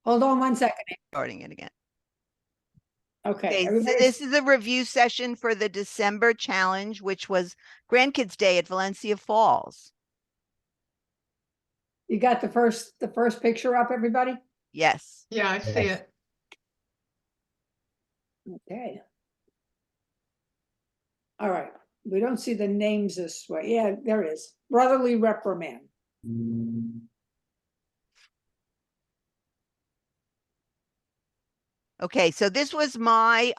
Hold on one second. Starting it again. Okay, Okay, so everybody. this is a review session for the December challenge, which was Grandkids Day at Valencia Falls. You got the first picture up, everybody? Yes. Yeah, I see it. Okay. All right. We don't see the names this way. Yeah, there it is. Brotherly reprimand. Okay, so this was my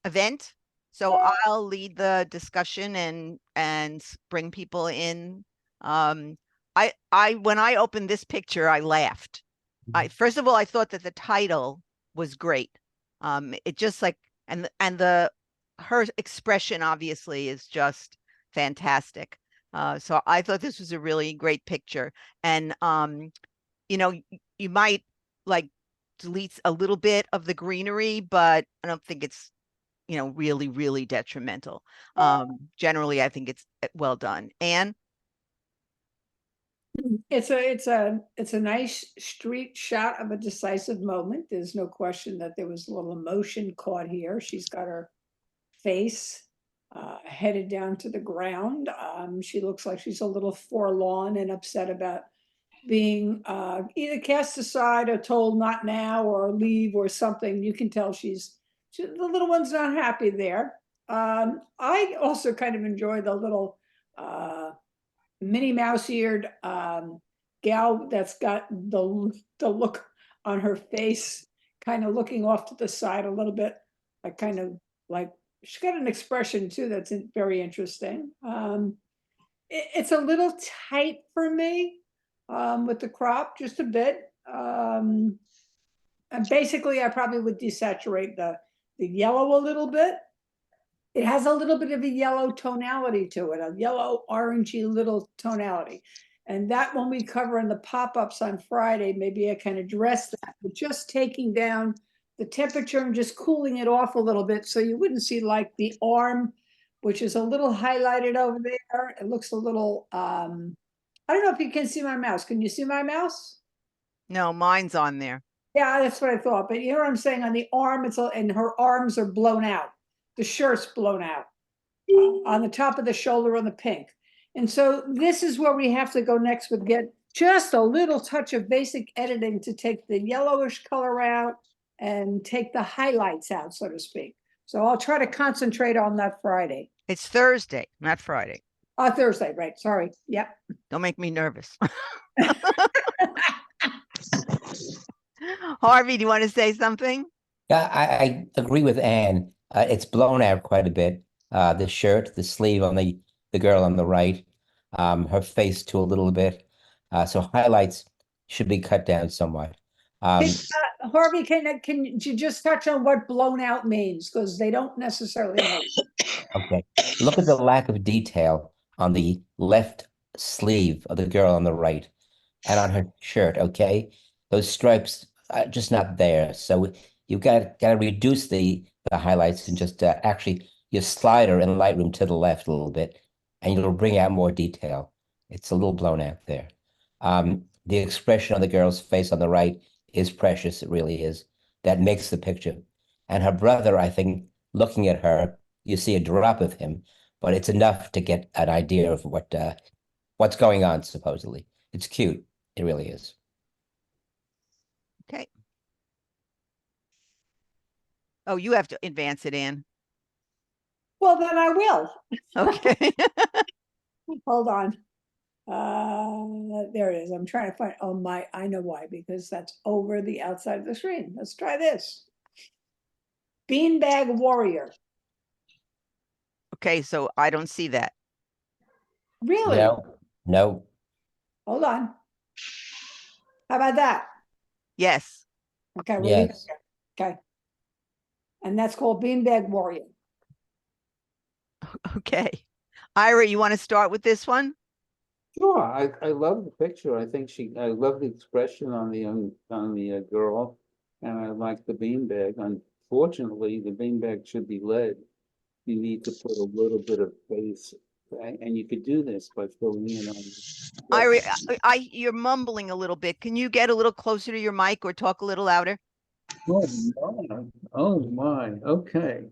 event. So I'll lead the discussion and bring people in. I when I opened this picture, I laughed. First of all, I thought that the title was great. It just like and the her expression obviously is just fantastic. So I thought this was a really great picture. And you know, you might like delete a little bit of the greenery, but I don't think it's really, really detrimental. Generally, I think it's well done. And It's a nice street shot of a decisive moment. There's no question that there was a little emotion caught here. She's got her face headed down to the ground. She looks like she's a little forlorn and upset about being either cast aside or told not now or leave or something. You can tell the little one's not happy there. I also kind of enjoy the little Minnie Mouse-eared gal that's got the look on her face, kind of looking off to the side a little bit, like kind of like she's got an expression too that's very interesting. It's a little tight for me with the crop, just a bit. And basically, I probably would desaturate the yellow a little bit. It has a little bit of a yellow tonality to it, a yellow orangey little tonality. And that when we cover in the pop-ups on Friday, maybe I can address that, but just taking down the temperature and just cooling it off a little bit so you wouldn't see like the arm, which is a little highlighted over there. It looks a little, I don't know if you can see my mouse. Can you see my mouse? no, mine's on there. Yeah, that's what I thought. But you know what I'm saying? On the arm, and her arms are blown out. The shirt's blown out on the top of the shoulder on the pink. And so this is where we have to go next with get just a little touch of basic editing to take the yellowish color out and take the highlights out, so to speak. So I'll try to concentrate on that Friday. It's Thursday, not Friday. Thursday, right? Sorry. Yep. Don't make me nervous. Harvey, do you want to say something? Yeah, I agree with Anne. It's blown out quite a bit. The shirt, the sleeve on the girl on the right, her face too a little bit. So highlights should be cut down somewhat. Harvey, can you just touch on what blown out means? Because they don't necessarily know. Okay. Look at the lack of detail on the left sleeve of the girl on the right and on her shirt, okay? Those stripes are just not there. So you got to reduce the highlights and just actually your slider in Lightroom to the left a little bit, and you'll bring out more detail. It's a little blown out there. The expression on the girl's face on the right is precious. It really is. That makes the picture. And her brother, I think, looking at her, you see a drop of him, but it's enough to get an idea of what's going on, supposedly. It's cute. It really is. Okay. Oh, you have to advance it, Anne. Well, then I will. Okay. Hold on. There it is. I'm trying to find, I know why, because that's over the outside of the screen. Let's try this. Beanbag Warrior. Okay, so I don't see that. Really? No. Hold on. How about that? Yes. Okay, we'll leave it Yes. there. Okay. And that's called Beanbag Warrior. Okay. Ira, you want to start with this one? Sure, I love the picture. I love the expression on the girl, and I like the beanbag. Unfortunately, the beanbag should be lead. You need to put a little bit of face Okay, and you could do this by filling in on. You're mumbling a little bit. Can you get a little closer to your mic or talk a little louder? Oh my, oh my, okay.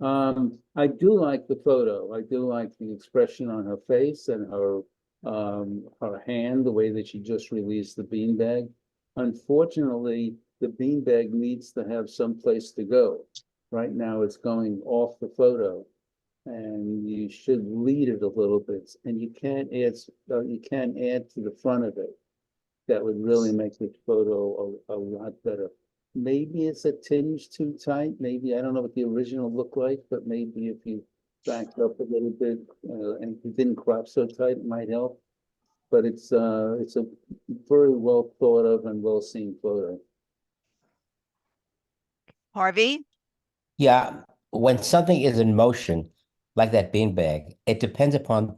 I do like the photo. I do like the expression on her face and her hand, the way that she just released the beanbag. Unfortunately, the beanbag needs to have some place to go. Right now, it's going off the photo, and you should lead it a little bit. And you can't add to the front of it. That would really make this photo a lot better. Maybe it's a tinge too tight. Maybe, I don't know what the original looked like, but maybe if you backed up a little bit and it didn't crop so tight, it might help. But it's a very well thought of and well seen photo. Harvey? Yeah, when something is in motion, like that beanbag, it depends upon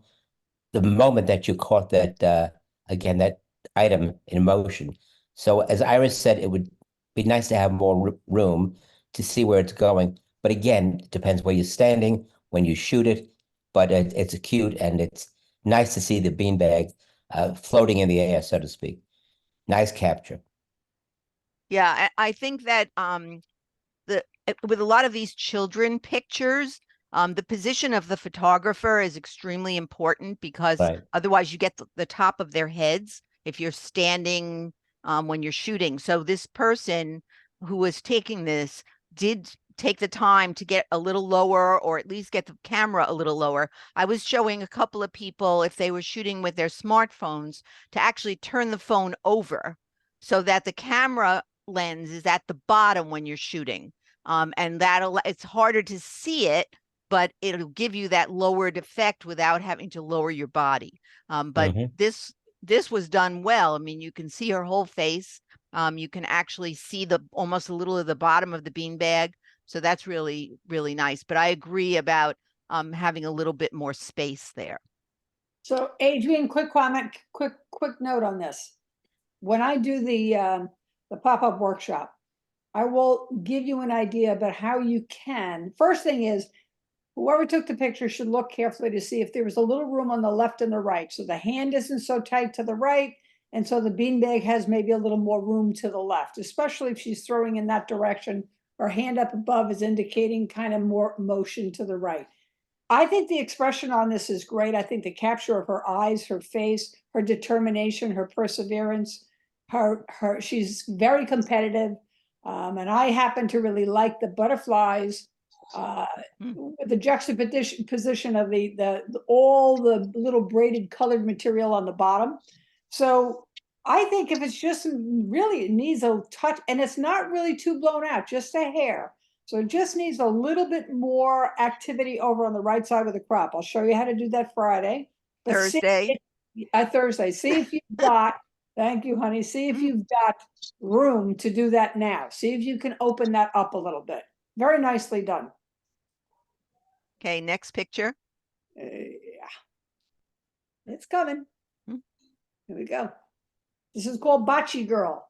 the moment that you caught that again, that item in motion. So as Iris said, it would be nice to have more room to see where it's going. But again, it depends where you're standing when you shoot it. But it's cute and it's nice to see the beanbag floating in the air, so to speak. Nice capture. Yeah, I think that with a lot of these children pictures, the position of the photographer is extremely important because Right. otherwise you get the top of their heads if you're standing when you're shooting. So this person who was taking this did take the time to get a little lower or at least get the camera a little lower. I was showing a couple of people if they were shooting with their smartphones to actually turn the phone over so that the camera lens is at the bottom when you're shooting. And it's harder to see it, but it'll give you that lowered effect without having to lower your body. But this was done well. I mean, you can see her whole face. You can actually see almost a little of the bottom of the beanbag. So that's really, really nice. But I agree about having a little bit more space there. So Adrian, quick comment, quick note on this. When I do the pop-up workshop, I will give you an idea about how you can. First thing is, whoever took the picture should look carefully to see if there was a little room on the left and the right. So the hand isn't so tight to the right. And so the beanbag has maybe a little more room to the left, especially if she's throwing in that direction. Her hand up above is indicating kind of more motion to the right. I think the expression on this is great. I think the capture of her eyes, her face, her determination, her perseverance, she's very competitive. And I happen to really like the butterflies, the juxtaposition of all the little braided colored material on the bottom. So I think if it's just really, it needs a touch, and it's not really too blown out, just a hair. So it just needs a little bit more activity over on the right side of the crop. I'll show you how to do that Friday. But Thursday. Thursday. See if you've got, thank you, honey. See if you've got room to do that now. See if you can open that up a little bit. Very nicely done. Okay, next picture. Yeah. It's coming. Hmm. Here we go. This is called Bocce Girl.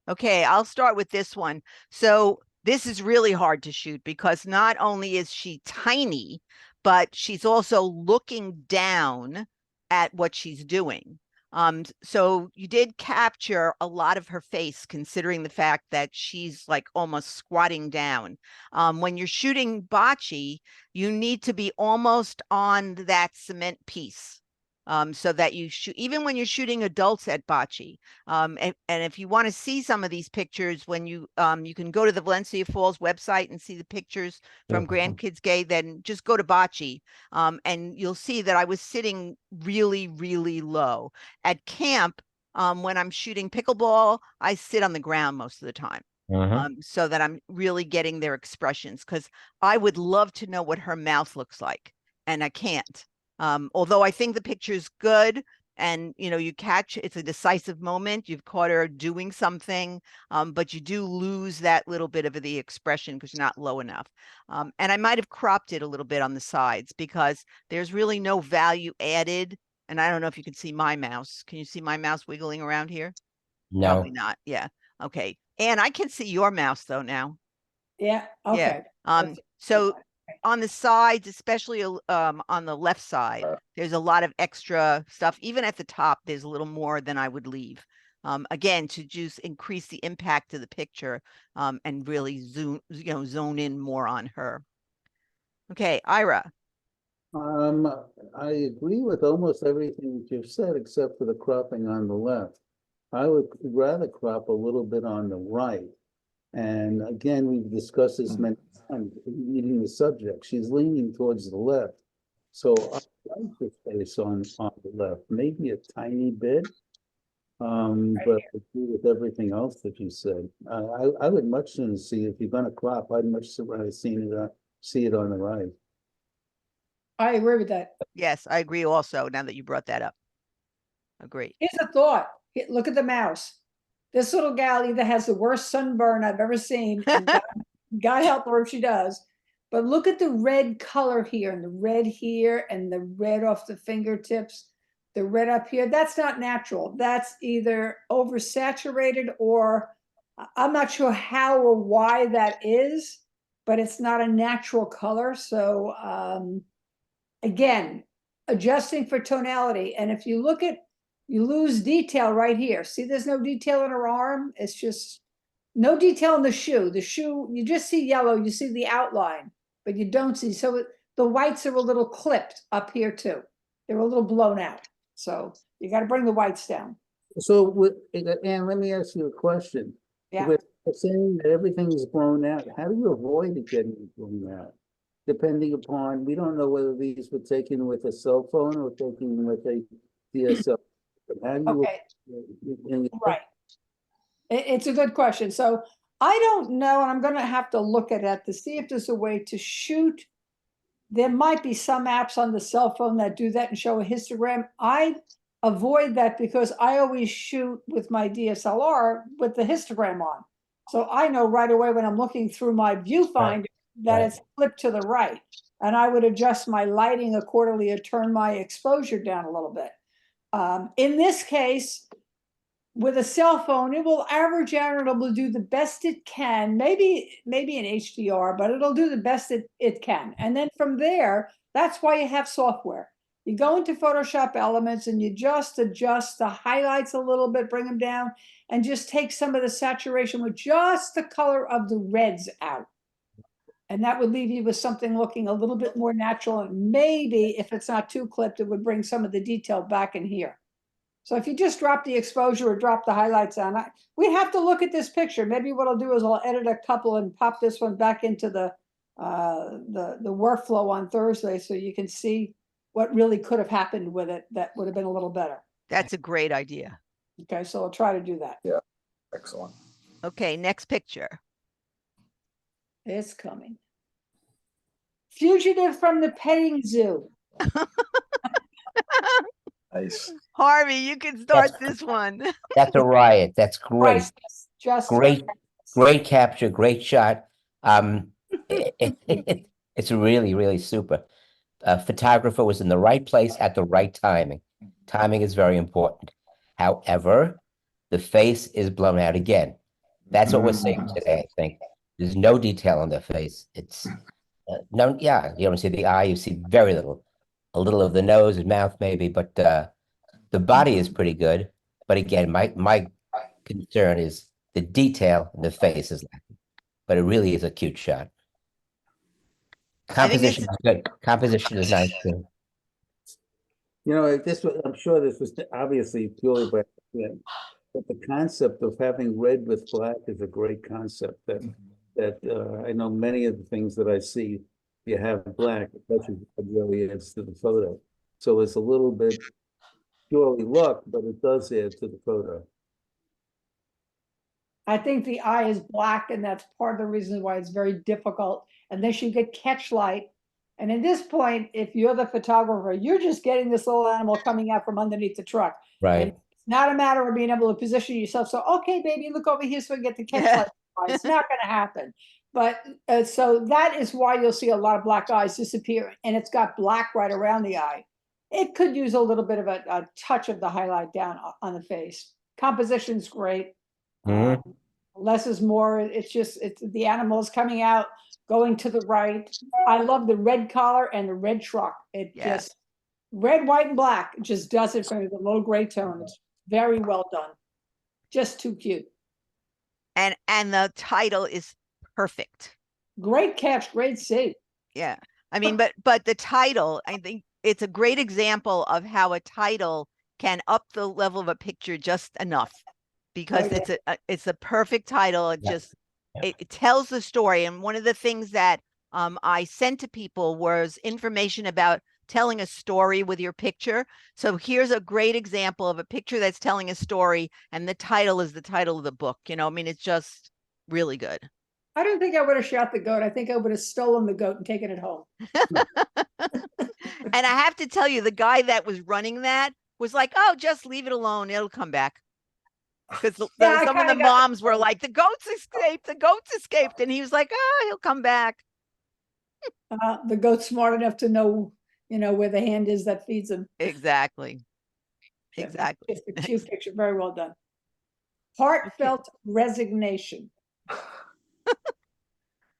Okay, I'll start with this one. So this is really hard to shoot because not only is she tiny, but she's also looking down at what she's doing. So you did capture a lot of her face, considering the fact that she's like almost squatting down. When you're shooting bocce, you need to be almost on that cement piece. So that you shoot, even when you're shooting adults at bocce. And if you want to see some of these pictures, when you can go to the Valencia Falls website and see the pictures from Grandkids Gay, then just go to bocce. And you'll see that I was sitting really, really low. At camp, when I'm shooting pickleball, I sit on the ground most of the time. So that I'm really getting their expressions, because I would love to know what her mouth looks like, and I can't. Although I think the picture's good, and you catch it's a decisive moment, you've caught her doing something, but you do lose that little bit of the expression because you're not low enough. And I might have cropped it a little bit on the sides because there's really no value added. And I don't know if you can see my mouse. Can you see my mouse wiggling around here? No. Probably not. Yeah. Okay. And I can see your mouse though now. Yeah, okay. So on the sides, especially on the left side, there's a lot of extra stuff. Even at the top, there's a little more than I would leave. Again, to just increase the impact of the picture, and really zone in more on her. Okay, Ira. I agree with almost everything that you've said, except for the cropping on the left. I would rather crop a little bit on the right. And again, we've discussed this many times, reading the subject. She's leaning towards the left. So I like the face on the left, maybe a tiny bit. But I agree with everything else that you said. I would much sooner see, if you're gonna crop, I'd much rather see it on the right. I agree with that. Yes, I agree also, now that you brought that up. Agree. Here's a thought. Look at the mouse. This little gal either has the worst sunburn I've ever seen, and God help her if she does. But look at the red color here, and the red here, and the red off the fingertips, the red up here. That's not natural. That's either oversaturated, or I'm not sure how or why that is, but it's not a natural color. So again, adjusting for tonality. And if you look at, you lose detail right here. See, there's no detail in her arm. It's just no detail in the shoe. The shoe, you just see yellow, you see the outline, but you don't see. So the whites are a little clipped up here too. They're a little blown out. So you got to bring the whites down. So Anne, let me ask you a question. Yeah. With saying that everything is blown out, how do you avoid it getting blown out? Depending upon, we don't know whether these were taken with a cell phone or taken with a DSL. How do you? Okay. Right. It's a good question. So I don't know, and I'm going to have to look at it to see if there's a way to shoot. There might be some apps on the cell phone that do that and show a histogram. I avoid that because I always shoot with my DSLR with the histogram on. So I know right away when I'm looking through my viewfinder that it's flipped to the right. And I would adjust my lighting accordingly or turn my exposure down a little bit. In this case, with a cell phone, it will average out and it will do the best it can, maybe in HDR, but it'll do the best it can. And then from there, that's why you have software. You go into Photoshop Elements and you just adjust the highlights a little bit, bring them down, and just take some of the saturation with just the color of the reds out. And that would leave you with something looking a little bit more natural. And maybe if it's not too clipped, it would bring some of the detail back in here. So if you just drop the exposure or drop the highlights on, we have to look at this picture. Maybe what I'll do is I'll edit a couple and pop this one back into the workflow on Thursday, so you can see what really could have happened with it that would have been a little better. That's a great idea. Okay, so I'll try to do that. Yeah, excellent. Okay, next picture. It's coming. Fugitive from the petting zoo. Nice. Harvey, you can start this one. That's a riot. That's great. Priceless. Just Great, priceless. great capture, great shot. It's really, really super. Photographer was in the right place at the right timing. Timing is very important. However, the face is blown out again. That's what we're seeing today, I think. There's no detail on the face. It's no, yeah, you don't see the eye, you see very little. A little of the nose and mouth maybe, but the body is pretty good. But again, my concern is the detail in the face is lacking. But it really is a cute shot. Composition is good. Composition is nice too. You know, I'm sure this was obviously purely by accident, but the concept of having red with black is a great concept that I know many of the things that I see, you have black, that's what really adds to the photo. So it's a little bit purely luck, but it does add to the photo. I think the eye is black, and that's part of the reason why it's very difficult. Unless you get catch light. And at this point, if you're the photographer, you're just getting this little animal coming out from underneath the truck. Right. And it's not a matter of being able to position yourself. So, okay, baby, look over here so we get the catch light. It's not going to happen. But so that is why you'll see a lot of black eyes disappear. And it's got black right around the eye. It could use a little bit of a touch of the highlight down on the face. Composition's great. Less is more. It's just, it's the animals coming out, going to the right. I love the red collar and the red truck. It Yeah. just, red, white, and black, it just does it for me, the little gray tones. Very well done. Just too cute. And the title is perfect. Great catch, great save. Yeah. I mean, but the title, I think it's a great example of how a title can up the level of a picture just enough, because yeah. it's a perfect title. It Yeah. just Yeah. it tells the story. And one of the things that I sent to people was information about telling a story with your picture. So here's a great example of a picture that's telling a story, and the title is the title of the book. You know, I mean, it's just really good. I don't think I would have shot the goat. I think I would have stolen the goat and taken it home. And I have to tell you, the guy that was running that was like, "Oh, just leave it alone. It'll come back." Because Yeah, I some of the kinda got moms were like, "The goats escaped. The goats escaped," and he was like, "Oh, he'll come back." the goat's smart enough to know, where the hand is that feeds him. Exactly. Yeah, Exactly. Just a cute picture. Very well done. Heartfelt resignation.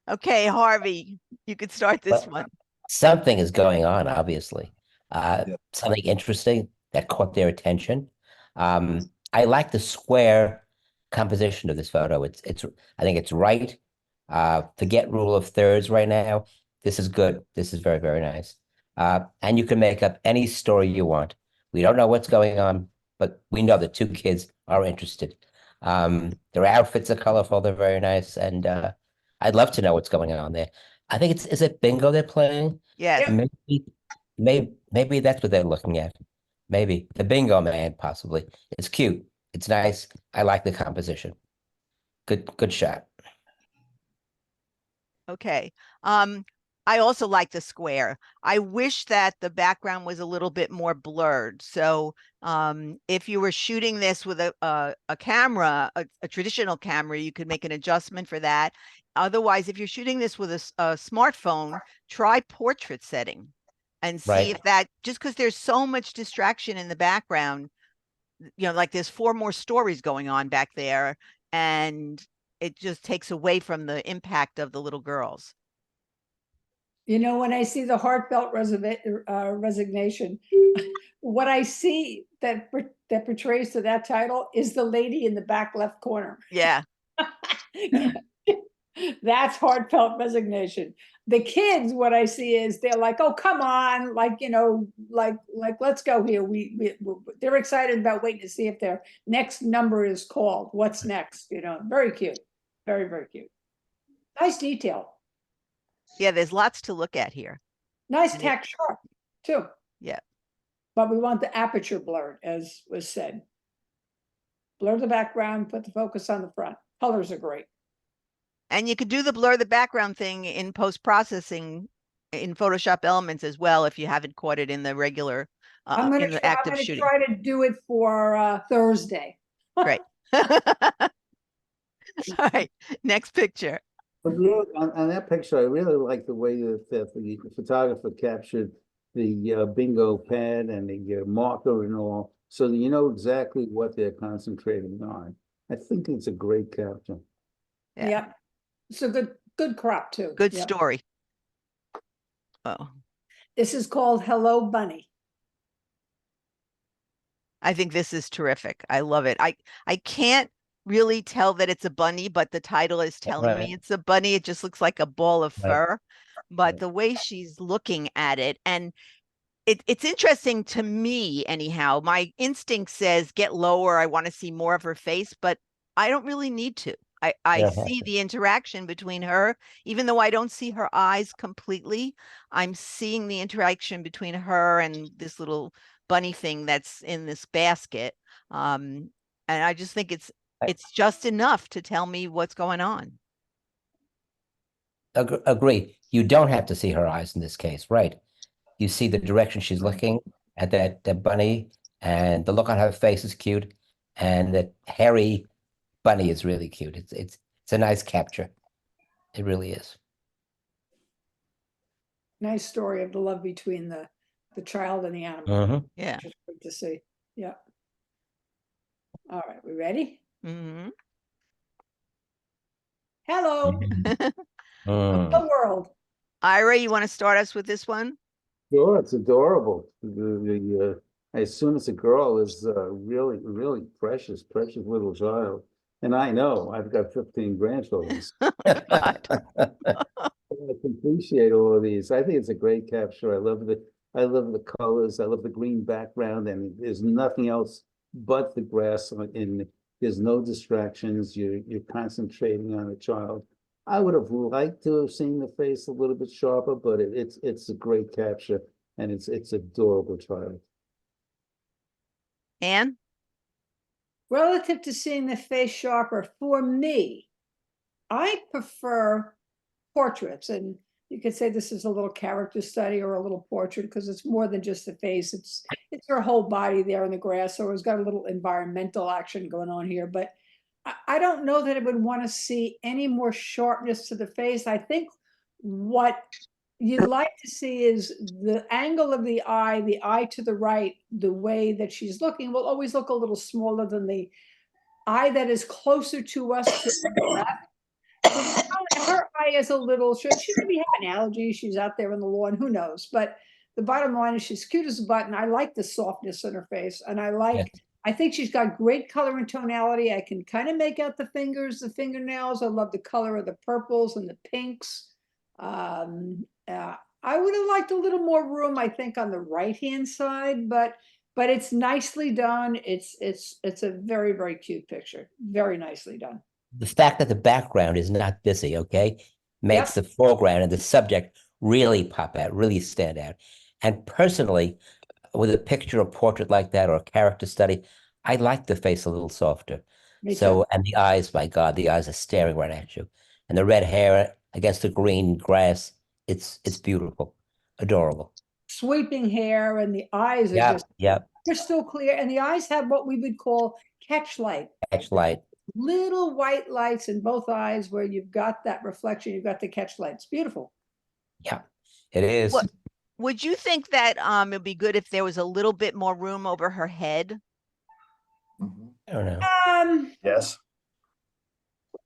Okay, Harvey, you could start this Well, one. something is going on, obviously. Yeah. Something interesting that caught their attention. I like the square composition of this photo. I think it's right. Forget rule of thirds right now. This is good. This is very, very nice. And you can make up any story you want. We don't know what's going on, but we know the two kids are interested. Their outfits are colorful. They're very nice. And I'd love to know what's going on there. I think is it bingo they're playing? Yes. Yep. Maybe that's what they're looking at. Maybe the bingo man, possibly. It's cute. It's nice. I like the composition. Good shot. Okay. I also like the square. I wish that the background was a little bit more blurred. So if you were shooting this with a camera, a traditional camera, you could make an adjustment for that. Otherwise, if you're shooting this with a smartphone, try portrait setting and see Right. if that, just because there's so much distraction in the background, like there's 4 more stories going on back there, and it just takes away from the impact of the little girls. When I see the heartfelt resignation, what I see that portrays to that title is the lady in the back left corner. Yeah. That's heartfelt resignation. The kids, what I see is they're like, "Oh, come on!" Like let's go here. They're excited about waiting to see if their next number is called. What's next? Very cute, very very cute. Nice detail. Yeah, there's lots to look at here. Nice And tack sharp too. Yeah. But we want the aperture blurred, as was said. Blur the background, put the focus on the front. Colors are great. And you could do the blur the background thing in post-processing in Photoshop Elements as well, if you haven't caught it in the regular, I'm in the act of shooting. try to do it for Thursday. Great. All right, next picture. But look, on that picture, I really like the way that the photographer captured the bingo pad and the marker and all, so that you know exactly what they're concentrating on. I think it's a great capture. Yeah. Yep. It's a good crop too. Good Yep. story. Oh, This is called Hello Bunny. I think this is terrific. I love it. I can't really tell that it's a bunny, but the title is telling me it's a bunny. It just looks like a ball of fur, but the way she's looking at it, and it's interesting to me anyhow. My instinct says get lower. I want to see more of her face, but I don't really need to. I see the interaction between her, even though I don't see her eyes completely. I'm seeing the interaction between her and this little bunny thing that's in this basket. And I just think it's just enough to tell me what's going on. Agree. You don't have to see her eyes in this case, right? You see the direction she's looking at that bunny, and the look on her face is cute, and that hairy bunny is really cute. It's a nice capture. It really is. Nice story of the love between the child and the animal. Mm-hmm. Yeah. Which is good to see. Yeah. All right, we ready? Mm-hmm. Hello, Mm. the world. Ira, you want to start us with this one? Sure, it's adorable. I assume it's a girl is really, really precious, precious little child. And I know I've got 15 grandchildren. So God. I can appreciate all of these. I think it's a great capture. I love the colors. I love the green background, and there's nothing else but the grass. And there's no distractions. You're concentrating on the child. I would have liked to have seen the face a little bit sharper, but it's a great capture, and it's adorable child. Anne? Relative to seeing the face sharper, for me, I prefer portraits. And you could say this is a little character study or a little portrait because it's more than just the face. It's her whole body there in the grass. So it's got a little environmental action going on here. But I don't know that I would want to see any more sharpness to the face. I think what you'd like to see is the angle of the eye to the right, the way that she's looking will always look a little smaller than the eye that is closer to us to the left. So her eye is a little, she maybe have an allergy. She's out there in the lawn, who knows? But the bottom line is she's cute as a button. I like the softness in her face. And Yes. I think she's got great color and tonality. I can kind of make out the fingers, the fingernails. I love the color of the purples and the pinks. I would have liked a little more room, I think, on the right-hand side, but it's nicely done. It's a very, very cute picture. Very nicely done. The fact that the background is not busy, okay, makes Yep. the foreground and the subject really pop out, really stand out. And personally, with a picture or portrait like that or a character study, I like the face a little softer. Me too. So, and the eyes, my God, the eyes are staring right at you. And the red hair against the green grass, it's beautiful, adorable. Sweeping hair and the eyes are Yeah, just yeah, crystal clear. And the eyes have what we would call catch light, catch light. little white lights in both eyes where you've got that reflection, you've got the catch light. It's beautiful. Yeah, it is. What would you think that it'd be good if there was a little bit more room over her head? Mhm. I don't know. Yes.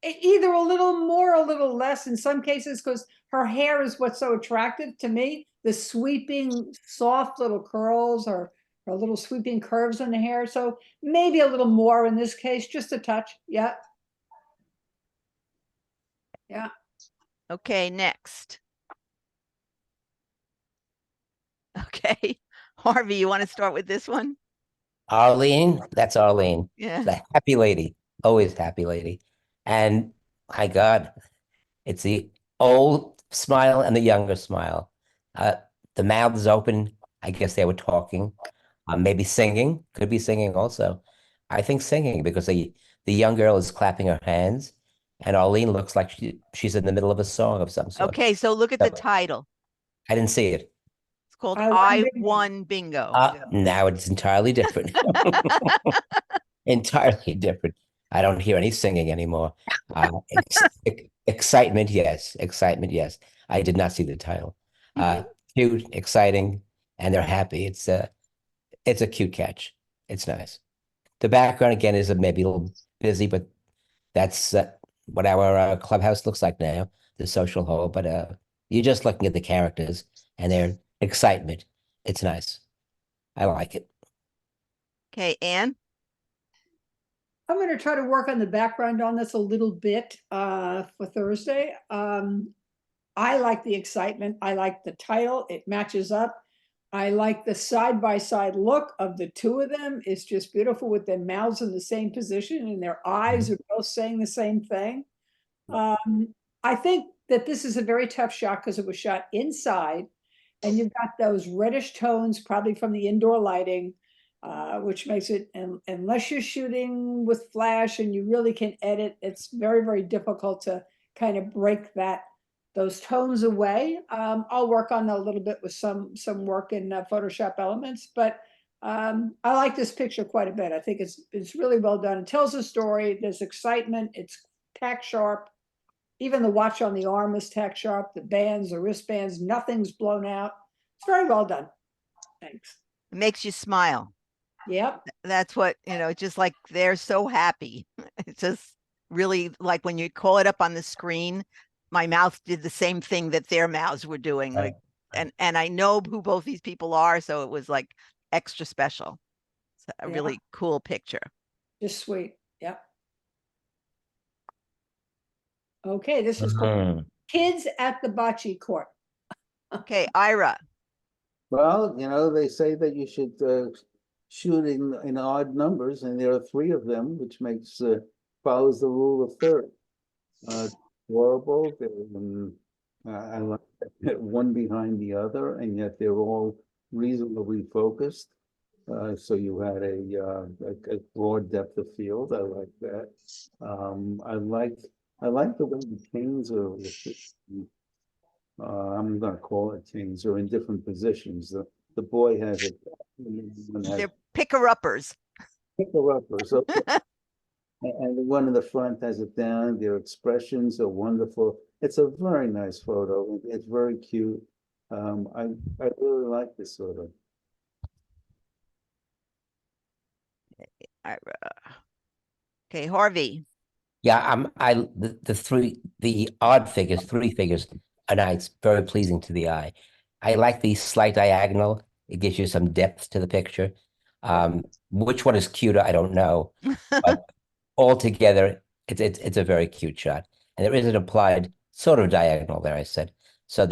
Either a little more, a little less in some cases, because her hair is what's so attractive to me. The sweeping, soft little curls or little sweeping curves in the hair. So maybe a little more in this case, just a touch. Yeah. Yeah. Okay, next. Okay. Harvey, you want to start with this one? Arlene, that's Arlene. Yeah. The happy lady, always happy lady. And my God, it's the old smile and the younger smile. The mouth is open. I guess they were talking, maybe singing, could be singing also. I think singing because the young girl is clapping her hands, and Arlene looks like she's in the middle of a song of some sort. Okay, so look at the So, title. I didn't see it. It's called I Won I Bingo. Won Bingo. Now it's entirely different. Entirely different. I don't hear any singing anymore. Excitement, yes. Excitement, yes. I did not see the title. Cute, exciting, and they're happy. It's a cute catch. It's nice. The background again is maybe a little busy, but that's what our clubhouse looks like now, the social hall. But you're just looking at the characters and their excitement. It's nice. I like it. Okay, Anne? I'm going to try to work on the background on this a little bit for Thursday. I like the excitement. I like the title. It matches up. I like the side-by-side look of the two of them. It's just beautiful with their mouths in the same position and their eyes are both saying the same thing. I think that this is a very tough shot because it was shot inside and you've got those reddish tones, probably from the indoor lighting, which makes it, unless you're shooting with flash and you really can edit, it's very, very difficult to kind of break those tones away. I'll work on that a little bit with some work in Photoshop Elements, but I like this picture quite a bit. I think it's really well done. It tells a story. There's excitement. It's tack sharp. Even the watch on the arm is tack sharp. The bands, the wristbands, nothing's blown out. It's very well done. Thanks. It makes you smile. Yep. That's what, just like they're so happy. It's just really, like when you call it up on the screen, my mouth did the same thing that their mouths were doing. Right. Like, and I know who both these people are, so it was like extra special. It's a Yeah. really cool picture. Just sweet. Yep. Okay, this is called Mhm. Kids at the Bocce Court. Okay, Ira. Well, they say that you should shoot in odd numbers, and there are three of them, which makes follows the rule of third. Horrible. I like that one behind the other, and yet they're all reasonably focused. So you had a broad depth of field. I like that. I like the way the canes are. I'm gonna call it canes, are in different positions. The boy has it. One has They're picker-uppers. picker-upper, so and the one in the front has it down. Their expressions are wonderful. It's a very nice photo. It's very cute. I really like this photo. Ira. Okay, Harvey. Yeah, the odd figures, three figures are nice, very pleasing to the eye. I like the slight diagonal. It gives you some depth to the picture. Which one is cuter, I don't know, but altogether, it's a very cute shot. And there is an applied sort of diagonal there, I said. So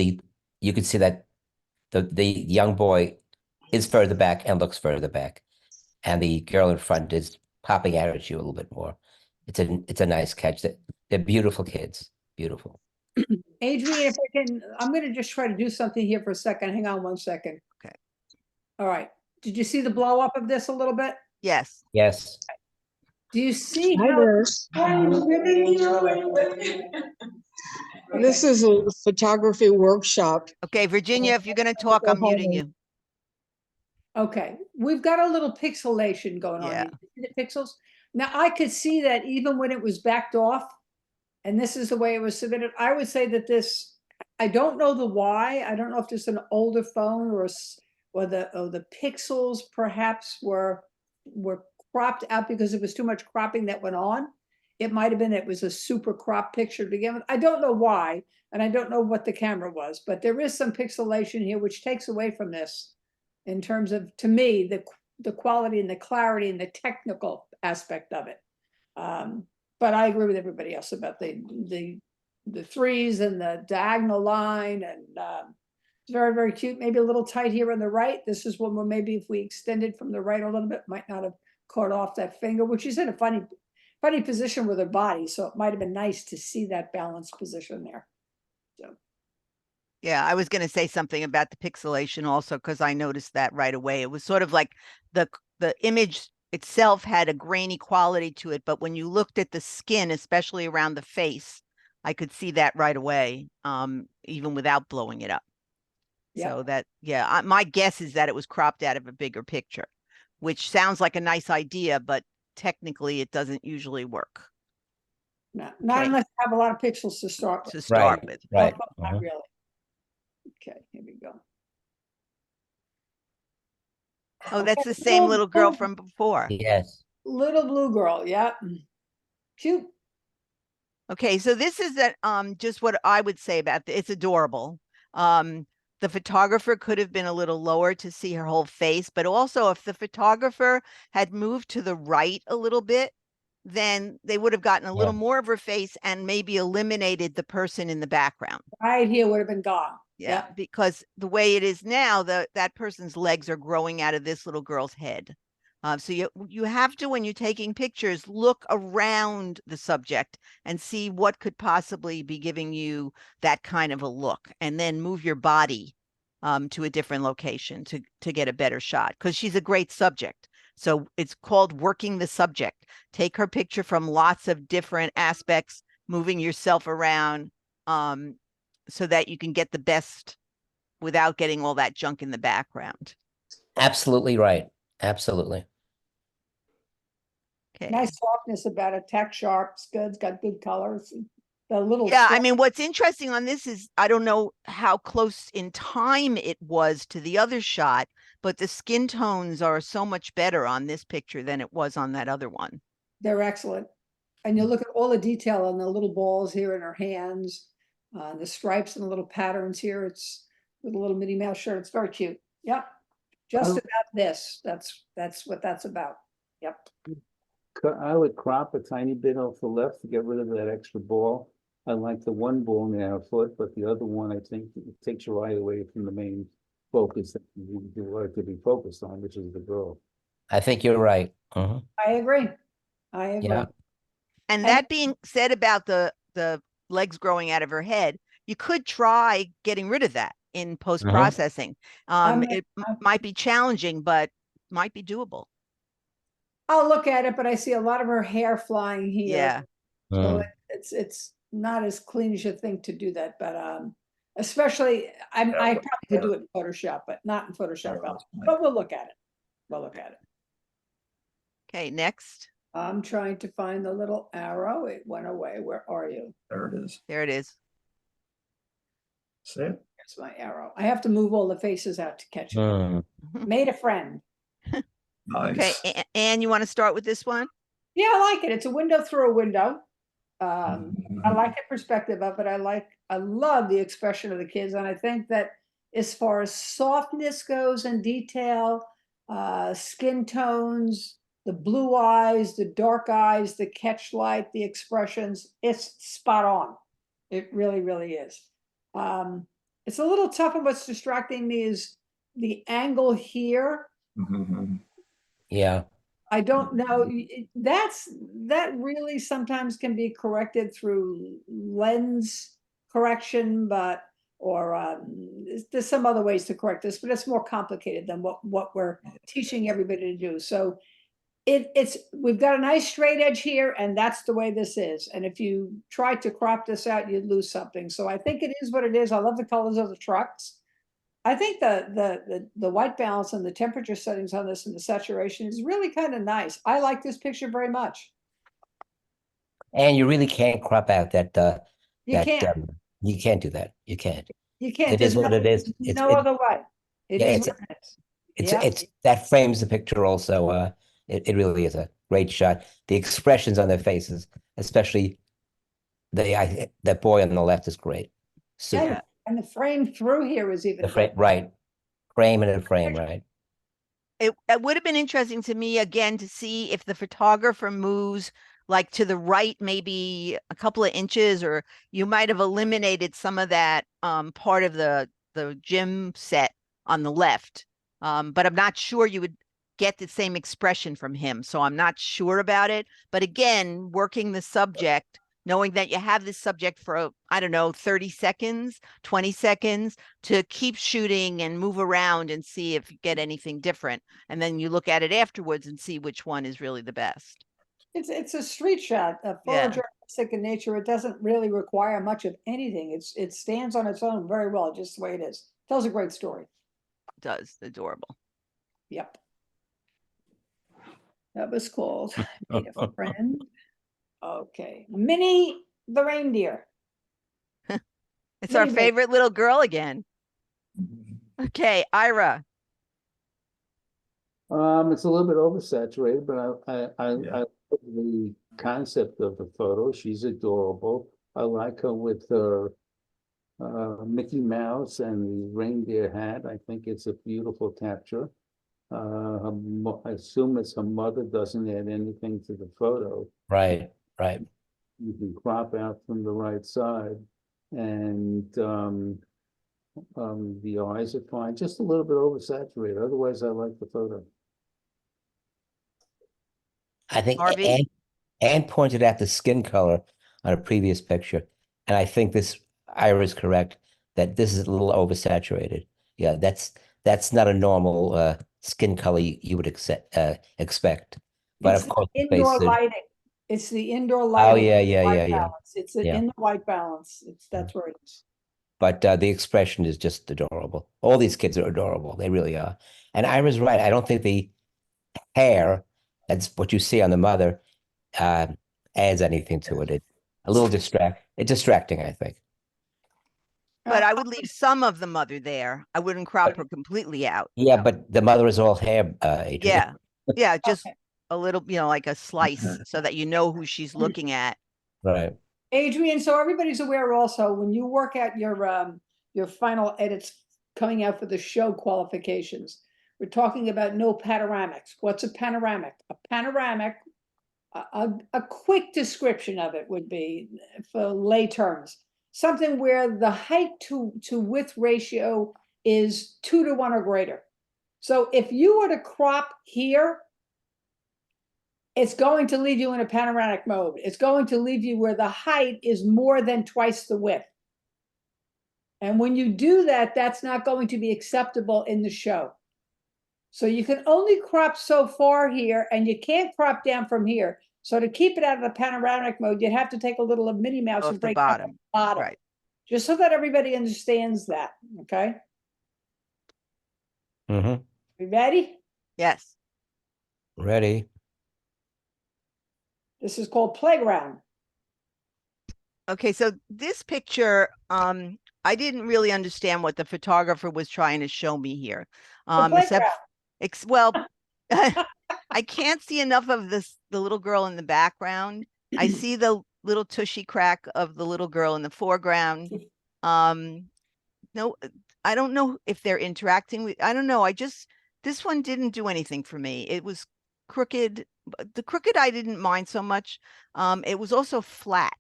you can see that the young boy is further back and looks further back, and the girl in front is popping out at you a little bit more. It's a nice catch. They're beautiful kids. Beautiful. Adrian, if I can, I'm gonna just try to do something here for a second. Hang on 1 second. Okay. All right. Did you see the blow up of this a little bit? Yes. Yes. Do you see Hi how there. This is a photography workshop. Okay, Virginia, if you're going to talk, I'm muting you. Okay, we've got a little pixelation going on Yeah. here. See the pixels? Now I could see that even when it was backed off, and this is the way it was submitted, I would say that this, I don't know the why. I don't know if it's an older phone or the pixels perhaps were cropped out because it was too much cropping that went on. It might have been it was a super crop picture to begin with. I don't know why, and I don't know what the camera was, but there is some pixelation here which takes away from this in terms of, to me, the quality and the clarity and the technical aspect of it. But I agree with everybody else about the threes and the diagonal line, and it's very, very cute. Maybe a little tight here on the right. This is one where maybe if we extended from the right a little bit, might not have caught off that finger, which is in a funny position with her body. So it might have been nice to see that balanced position there. So. Yeah, I was going to say something about the pixelation also, because I noticed that right away. It was sort of like the image itself had a grainy quality to it, but when you looked at the skin, especially around the face, I could see that right away, even without blowing it up. Yeah. So that, yeah, my guess is that it was cropped out of a bigger picture, which sounds like a nice idea, but technically it doesn't usually work Not Okay. unless you have a lot of pixels to start with. to start with. Right. Not really. Okay, here we go. Oh, that's Okay, the same little girl blue- from before. Yes. Little blue girl, yeah. Cute. Okay, so this is that just what I would say about it's adorable. The photographer could have been a little lower to see her whole face, but also if the photographer had moved to the right a little bit, then they would have gotten a little more of her face and maybe eliminated the person in the background. Right here would have been gone. Yeah, because the way it is now, that person's legs are growing out of this little girl's head. So you have to, when you're taking pictures, look around the subject and see what could possibly be giving you that kind of a look, and then move your body to a different location to get a better shot, because she's a great subject. So it's called working the subject. Take her picture from lots of different aspects, moving yourself around so that you can get the best without getting all that junk in the background. Absolutely right. Absolutely. Okay. Nice softness about it. Tack sharp. It's good. It's got good colors. The little. Yeah, I mean, what's interesting on this is I don't know how close in time it was to the other shot, but the skin tones are so much better on this picture than it was on that other one. They're excellent. And you look at all the detail on the little balls here in her hands, the stripes and the little patterns here. It's with a little Minnie Mouse shirt. It's very cute. Yep. Just Oh. about this. That's what that's about. Yep. I would crop a tiny bit off the left to get rid of that extra ball. I like the one ball in her foot, but the other one, I think it takes your eye away from the main focus that you like to be focused on, which is the girl. I think you're right. Mhm. I agree. I agree. Yeah. And And- that being said about the legs growing out of her head, you could try getting rid of that in post-processing. I'm- It I'm- might be challenging, but might be doable. I'll look at it, but I see a lot of her hair flying here. Yeah. So Mm. it's not as clean as you think to do that, but especially I probably could do it in Photoshop, but not in Photoshop. But we'll look at it. We'll look at it. Okay, next. I'm trying to find the little arrow. It went away. Where are you? There it is. There it is. See it? Here's my arrow. I have to move all the faces out to catch it. Mm. Made a friend. Okay, Nice. and you want to start with this one? Yeah, I like it. It's a window through a window. I Mhm. like the perspective of it. I love the expression of the kids. And I think that as far as softness goes and detail, skin tones, the blue eyes, the dark eyes, the catch light, the expressions, it's spot on. It really, really is. It's a little tough, and what's distracting me is the angle here. Mhm. Yeah. I don't know. That really sometimes can be corrected through lens correction, but there's some other ways to correct this, but it's more complicated than what we're teaching everybody to do. So we've got a nice straight edge here, and that's the way this is. And if you try to crop this out, you'd lose something. So I think it is what it is. I love the colors of the trucks. I think the white balance and the temperature settings on this and the saturation is really kind of nice. I like this picture very much. And you really can't crop out that You can't. You can't do that. You can't. You can't. It is There's what it is. no other way. It Yeah, is it's- what it is. It's Yeah. it's that frames the picture also. It really is a great shot. The expressions on their faces, especially that boy on the left is great. Super. And the frame through here is even The frame, better. right. Frame and a frame, right. It would have been interesting to me again to see if the photographer moves like to the right, maybe a couple of inches, or you might have eliminated some of that part of the gym set on the left. But I'm not sure you would get the same expression from him. So I'm not sure about it. But again, working the subject, knowing that you have this subject for, I don't know, 30 seconds, 20 seconds to keep shooting and move around and see if you get anything different. And then you look at it afterwards and see which one is really the best. It's a street shot, Yeah. photojournalistic in nature. It doesn't really require much of anything. It stands on its own very well, just the way it is. Tells a great story. It does. Adorable. Yep. That was called Made a Friend. Okay, Minnie the reindeer. It's our Minnie Baby. favorite little girl again. Mhm. Okay, Ira. It's a little bit oversaturated, but I Yeah. like the concept of the photo. She's adorable. I like her with her Mickey Mouse and the reindeer hat. I think it's a beautiful capture. I assume it's her mother doesn't add anything to the photo. Right, right. You can crop out from the right side, and the eyes are fine. Just a little bit oversaturated. Otherwise, I like the photo. I think Harvey? Anne pointed out the skin color on a previous picture, and I think this Ira is correct that this is a little oversaturated. Yeah, that's not a normal skin color you would expect. But It's of the course, the indoor face is- lighting. It's the indoor Oh lighting. yeah, yeah, white yeah, yeah. balance. It's Yeah. in the white balance. That's where it is. But the expression is just adorable. All these kids are adorable. They really are. And Ira's right. I don't think the hair, that's what you see on the mother, uh, adds anything to it. It's a little distracting, I think. But Uh, I would leave some of the mother there. I wouldn't crop her completely out. Yeah, but the mother is all hair, Adrian. Yeah. Yeah, just Okay. a little, like a slice so that you know who she's looking at. Right. Adrian, so everybody's aware also, when you work out your final edits coming out for the show qualifications, we're talking about no panoramics. What's a panoramic? A panoramic, a quick description of it would be, for lay terms, something where the height to width ratio is 2 to 1 or greater. So if you were to crop here, it's going to leave you in a panoramic mode. It's going to leave you where the height is more than twice the width. And when you do that, that's not going to be acceptable in the show. So you can only crop so far here, and you can't crop down from here. So to keep it out of the panoramic mode, you'd have to take a little of Minnie Mouse Off and the break it out bottom. the bottom. Right. Just so that everybody understands that, okay? Mm-hmm. You ready? Yes. Ready. This is called Playground. Okay, so this picture, I didn't really understand what the photographer was trying to show me here. Playground. Well, I can't see enough of the little girl in the background. I see the little tushy crack of the little girl in the foreground. No, I don't know if they're interacting with, I don't know. This one didn't do anything for me. It was crooked. The crooked I didn't mind so much. It was also flat.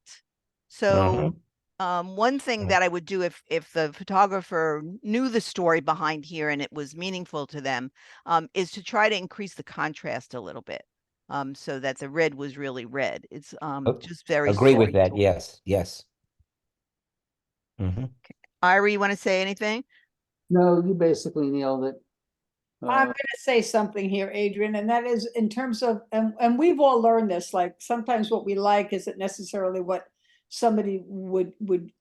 So one thing that I would do if the photographer knew the story behind here and it was meaningful to them, is to try to increase the contrast a little bit, so that the red was really red. It's just very Agree with that. story. Yes. Yes. Mm-hmm. Ira, you want to say anything? No, you basically nailed it. I'm going to say something here, Adrian, and that is in terms of, and we've all learned this, like sometimes what we like isn't necessarily what somebody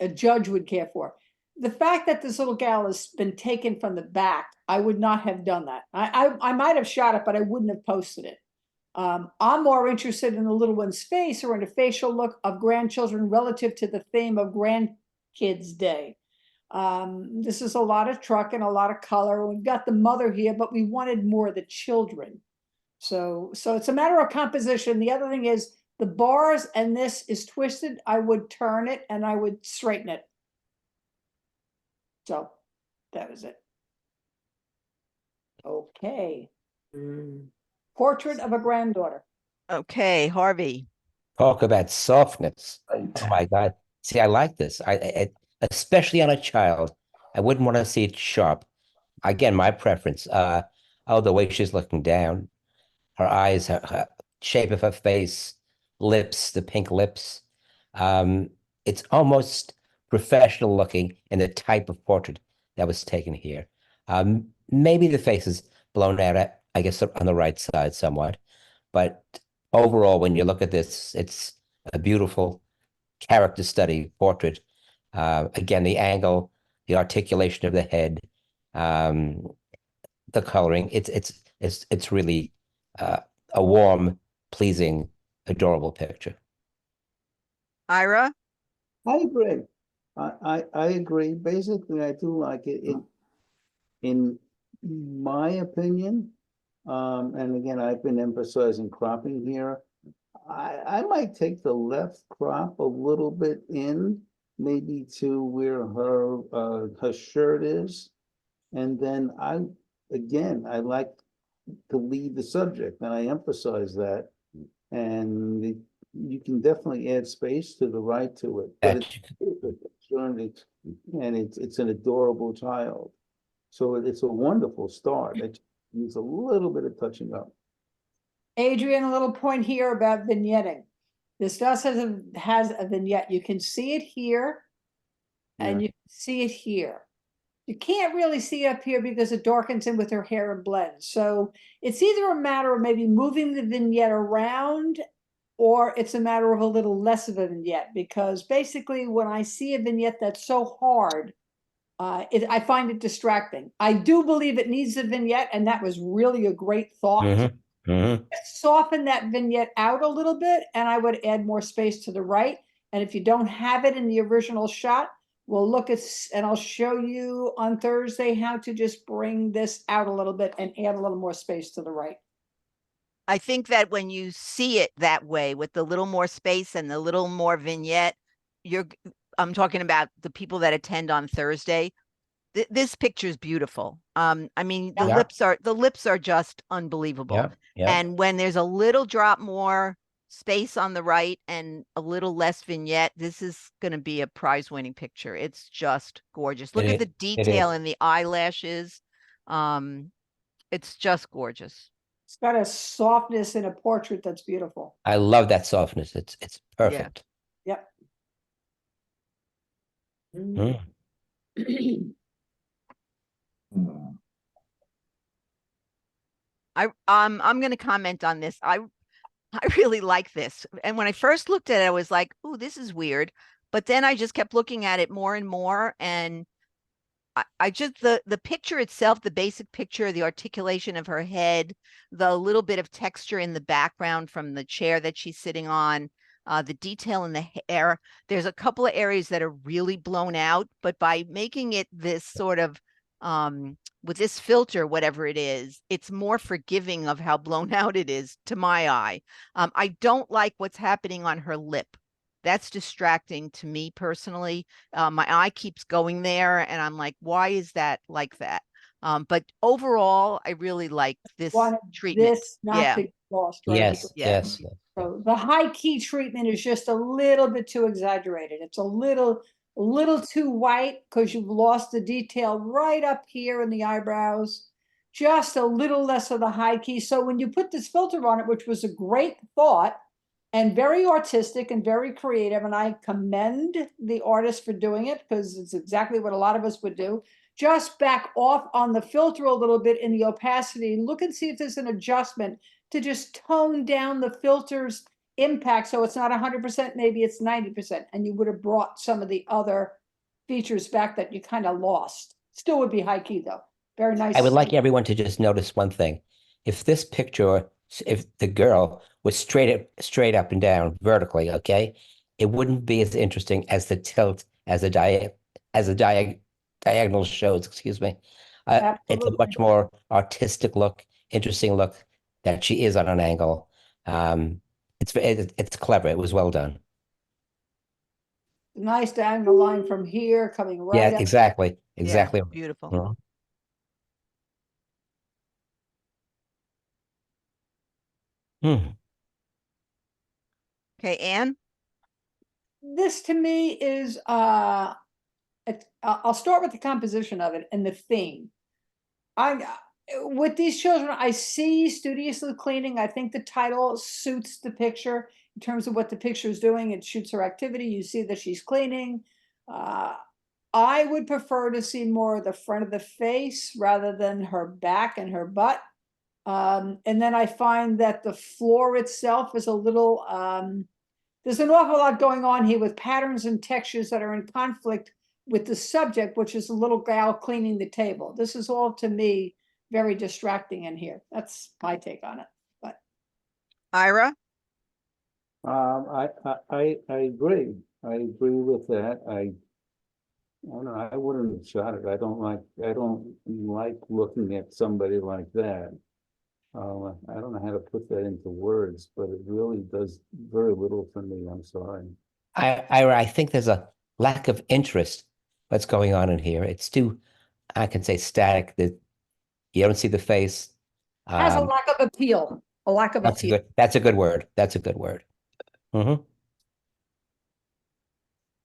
a judge would care for. The fact that this little gal has been taken from the back, I would not have done that. I might have shot it, but I wouldn't have posted it. I'm more interested in the little one's face or in a facial look of grandchildren relative to the theme of Grandkids Day. This is a lot of truck and a lot of color. We've got the mother here, but we wanted more of the children. So it's a matter of composition. The other thing is the bars and this is twisted. I would turn it and I would straighten it. So that was it. Okay. Portrait of a granddaughter. Okay, Harvey. Talk about softness. Right. Oh my God. See, I like this. Especially on a child. I wouldn't want to see it sharp. Again, my preference. Oh, the way she's looking down, her eyes, her shape of her face, lips, the pink lips. It's almost professional looking in the type of portrait that was taken here. Maybe the face is blown out, I guess, on the right side somewhat. But overall, when you look at this, it's a beautiful character study portrait. Again, the angle, the articulation of the head, the coloring. It's really a warm, pleasing, adorable picture. Ira? I agree. I agree. Basically, I do like it. In my opinion, and again, I've been emphasizing cropping here. I might take the left crop a little bit in, maybe to where her shirt is, and then I like to lead the subject, and I emphasize that, and you can definitely add space to the right to it, but it's an adorable child. So it's a wonderful start. It needs a little bit of touching up. Adrian, a little point here about vignetting. This does has a vignette. You can see it here and you can see it here. You can't really see it up here because it darkens in with her hair and blends. So it's either a matter of maybe moving the vignette around or it's a matter of a little less of a vignette, because basically when I see a vignette that's so hard, I find it distracting. I do believe it needs a vignette, and that was really a great thought. Soften that vignette out a little bit, and I would add more space to the right. And if you don't have it in the original shot, we'll look at, and I'll show you on Thursday how to just bring this out a little bit and add a little more space to the right. I think that when you see it that way with the little more space and the little more vignette, I'm talking about the people that attend on Thursday. This picture is beautiful. I mean, the Yeah. lips are just unbelievable. Yeah, yeah. And when there's a little drop more space on the right and a little less vignette, this is going to be a prize-winning picture. It's just gorgeous. Look at the detail in the eyelashes. It's just gorgeous. It's got a softness in a portrait that's beautiful. I love that softness. It's perfect. Yep. Mm. I'm going to comment on this. I really like this. And when I first looked at it, I was like, "Oh, this is weird." But then I just kept looking at it more and more, and I just the picture itself, the basic picture, the articulation of her head, the little bit of texture in the background from the chair that she's sitting on, the detail in the hair. There's a couple of areas that are really blown out, but by making it this sort of with this filter, whatever it is, it's more forgiving of how blown out it is to my eye. I don't like what's happening on her lip. That's distracting to me personally. My eye keeps going there and I'm like, why is that like that? But overall, I really like this Wanted treatment. this not to get lost, right? Yes, Because- yes. So the high key treatment is just a little bit too exaggerated. It's a little too white because you've lost the detail right up here in the eyebrows. Just a little less of the high key. So when you put this filter on it, which was a great thought and very artistic and very creative, and I commend the artist for doing it because it's exactly what a lot of us would do. Just back off on the filter a little bit in the opacity. Look and see if there's an adjustment to just tone down the filter's impact so it's not 100%, maybe it's 90%, and you would have brought some of the other features back that you kind of lost. Still would be high key though. Very nice. I would like everyone to just notice one thing. If this picture, if the girl was straight up and down vertically, okay, it wouldn't be as interesting as the tilt as a diagonal shows, excuse me. It's a Absolutely. much more artistic look, interesting look that she is on an angle. It's clever. It was well done. Nice diagonal line from here coming right Yeah, up. exactly. Yeah, Exactly. beautiful. Mhm. Hmm. Okay, Anne? This to me is I'll start with the composition of it and the theme. With these children, I see studiously cleaning. I think the title suits the picture in terms of what the picture is doing. It shoots her activity. You see that she's cleaning. I would prefer to see more of the front of the face rather than her back and her butt. And then I find that the floor itself is a little, there's an awful lot going on here with patterns and textures that are in conflict with the subject, which is a little gal cleaning the table. This is all to me very distracting in here. That's my take on it. But Ira? I agree. I agree with that. I don't know, I wouldn't have shot it. I don't like looking at somebody like that. I don't know how to put that into words, but it really does very little for me. I'm sorry. I think there's a lack of interest what's going on in here. It's too, I can say static, that you don't see the face. has a lack of appeal. A lack of appeal. That's a good word. That's a good word. Mm-hmm.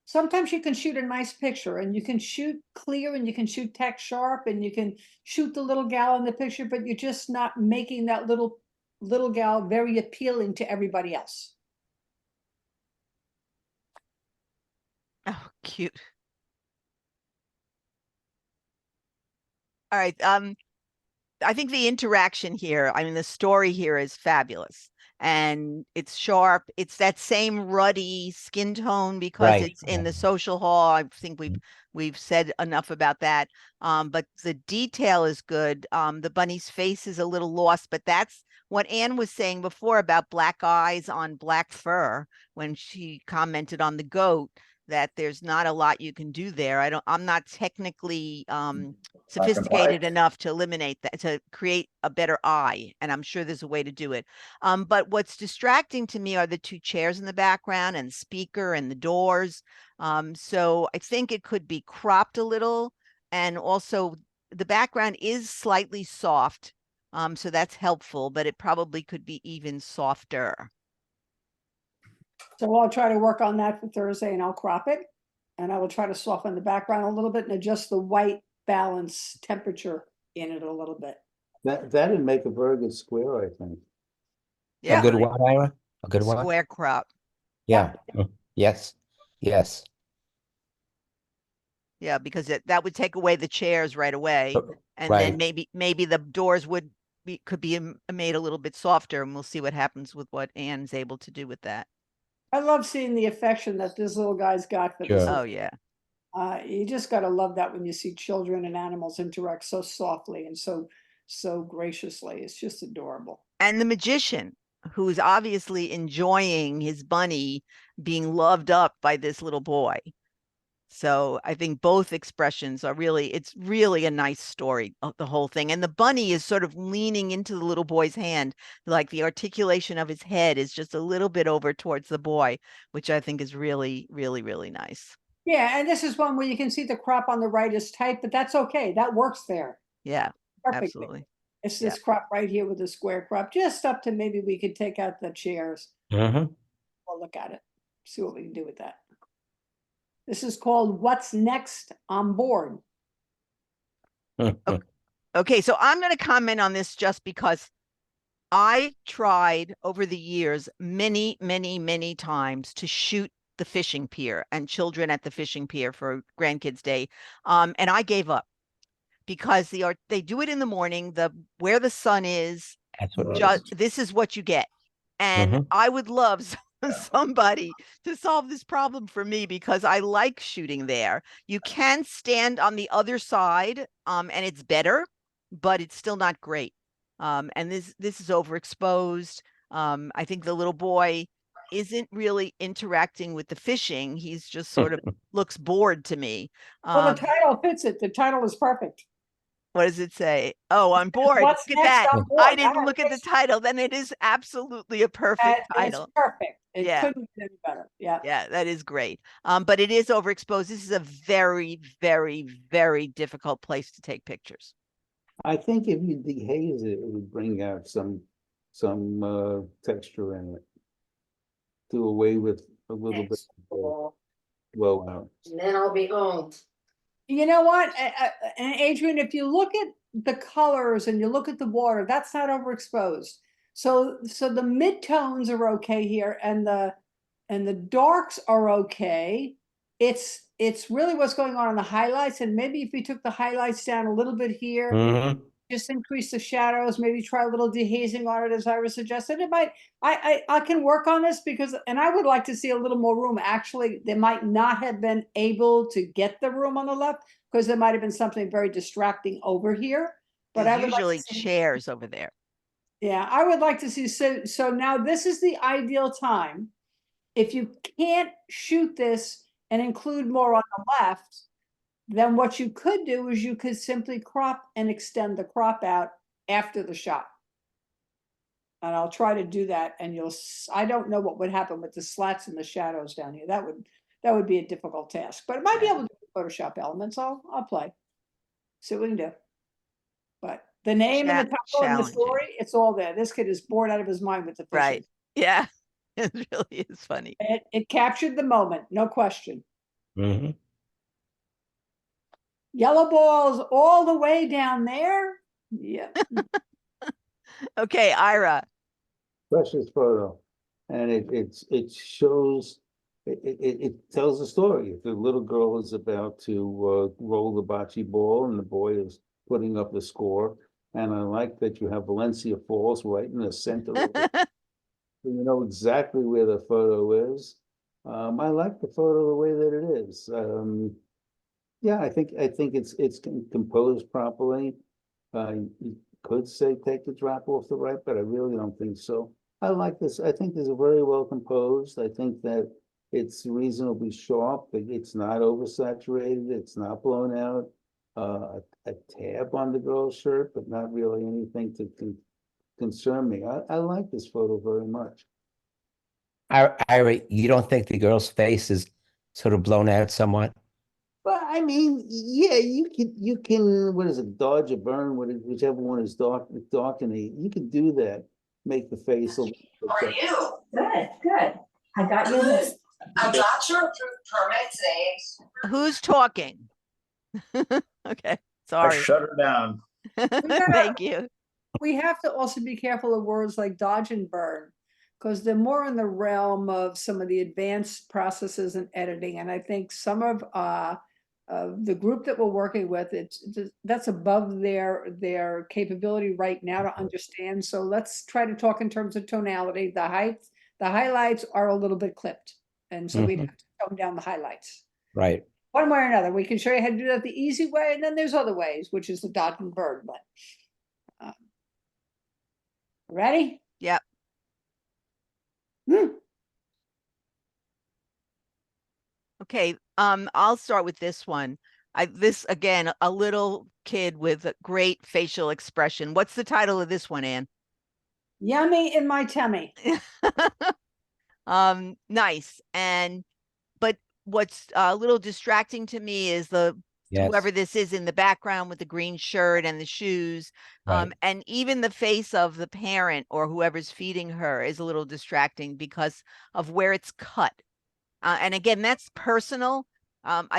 Sometimes you can shoot a nice picture and you can shoot clear and you can shoot text sharp and you can shoot the little gal in the picture, but you're just not making that little gal very appealing to everybody else. Oh, cute. All right. I think the interaction here, I mean, the story here is fabulous and it's sharp. It's that same ruddy skin tone because Right. it's in the social hall. I think we've said enough about that. But the detail is good. The bunny's face is a little lost, but that's what Anne was saying before about black eyes on black fur when she commented on the goat. that there's not a lot you can do there. I'm not technically sophisticated enough to eliminate that, to create a better eye. And I'm sure there's a way to do it. But what's distracting to me are the two chairs in the background and the speaker and the doors. So I think it could be cropped a little. And also the background is slightly soft. So that's helpful, but it probably could be even softer. So I'll try to work on that for Thursday and I'll crop it. And I will try to soften the background a little bit and adjust the white balance temperature in it a little bit. That'd make a very good square, I think. Yeah. A good what, Ira? A good what? Square crop. Yeah. Yes. Yes. Yeah, because that would take away the chairs right away. And then Right. maybe the doors could be made a little bit softer, and we'll see what happens with what Anne's able to do with that. I love seeing the affection that this little guy's got for this. Sure. Oh yeah. You just gotta love that when you see children and animals interact so softly and so graciously. It's just adorable. And the magician, who's obviously enjoying his bunny being loved up by this little boy. So I think both expressions are it's really a nice story of the whole thing. And the bunny is sort of leaning into the little boy's hand, like the articulation of his head is just a little bit over towards the boy, which I think is really, really, really nice. Yeah, and this is one where you can see the crop on the right is tight, but that's okay. That works there. Yeah, Perfectly. absolutely. It's Yeah. this crop right here with the square crop, just up to maybe we could take out the chairs. Mm-hmm. We'll look at it, see what we can do with that. This is called What's Next on Board. Okay, so I'm going to comment on this just because I tried over the years many, many, many times to shoot the fishing pier and children at the fishing pier for Grandkids Day. And I gave up because they do it in the morning, where the sun is, That's what it is. this is what you get. And Mhm. I would love somebody to solve this problem for me because I like shooting there. You can stand on the other side, and it's better, but it's still not great. And this is overexposed. I think the little boy isn't really interacting with the fishing. He's just sort of looks bored to me. Well, the title fits it. The title is perfect. What does it say? Oh, I'm bored. What's Look at next that. on board? I didn't look at the title. Then it is absolutely a perfect It's title. perfect. It Yeah. couldn't be any better. Yeah. Yeah, that is great. But it is overexposed. This is a very, very, very difficult place to take pictures. I think if you dehaze it, it would bring out some texture in it. Do away with a little bit of blowout. And then I'll be home. You know what? And Adrian, if you look at the colors and you look at the water, that's not overexposed. So the midtones are okay here and the darks are okay. It's really what's going on in the highlights. And maybe if we took the highlights down a little bit here, Mhm. just increase the shadows, maybe try a little dehazing on it, as Ira suggested. It might, I can work on this because, and I would like to see a little more room. Actually, they might not have been able to get the room on the left because there might have been something very distracting over here. But There's I would usually like to see, chairs over there. yeah, I would like to see, so now this is the ideal time. If you can't shoot this and include more on the left, then what you could do is you could simply crop and extend the crop out after the shot. And I'll try to do that and I don't know what would happen with the slats and the shadows down here. That would be a difficult task, but it might be able to do Photoshop elements. I'll play. See what we can do. But the name and the title and the Challenging. story, it's all there. This kid is bored out of his mind with the fishing. Right. Yeah. It really is funny. It captured the moment, no question. Mhm. Yellow balls all the way down there. Yeah. Okay, Ira. Precious photo, and it shows it tells a story. If the little girl is about to roll the bocce ball and the boy is putting up the score, and I like that you have Valencia Falls right in the center of it. You know exactly where the photo is. I like the photo the way that it is. Yeah, I think it's composed properly. You could say take the drop off the right, but I really don't think so. I like this. I think this is very well composed. I think that It's reasonably sharp, but it's not oversaturated, it's not blown out. A tab on the girl's shirt, but not really anything to concern me. I like this photo very much. Ira, you don't think the girl's face is sort of blown out somewhat? Well, I mean, yeah, you can, what is it, dodge or burn, whichever one is darkening. You can do that, make the face a little bit How are better. you? Good, good. I got you this. I got your approved permit today. Who's talking? Okay, I sorry. shut her down. Thank you. We have to also be careful of words like dodge and burn, because they're more in the realm of some of the advanced processes in editing. And I think some of the group that we're working with, that's above their capability right now to understand. So let's try to talk in terms of tonality. The highlights are a little bit clipped, and so we'd have to tone down the highlights. Right. One way or another, we can show you how to do that the easy way, and then there's other ways, which is the dodge and burn. But ready? Yep. Hmm. Okay, I'll start with this one. This again, a little kid with a great facial expression. What's the title of this one, Anne? Yummy in my tummy. Nice. But what's a little distracting to me is whoever Yes. this is in the background with the green shirt and the shoes. Right. And even the face of the parent or whoever's feeding her is a little distracting because of where it's cut. And again, that's personal. I'm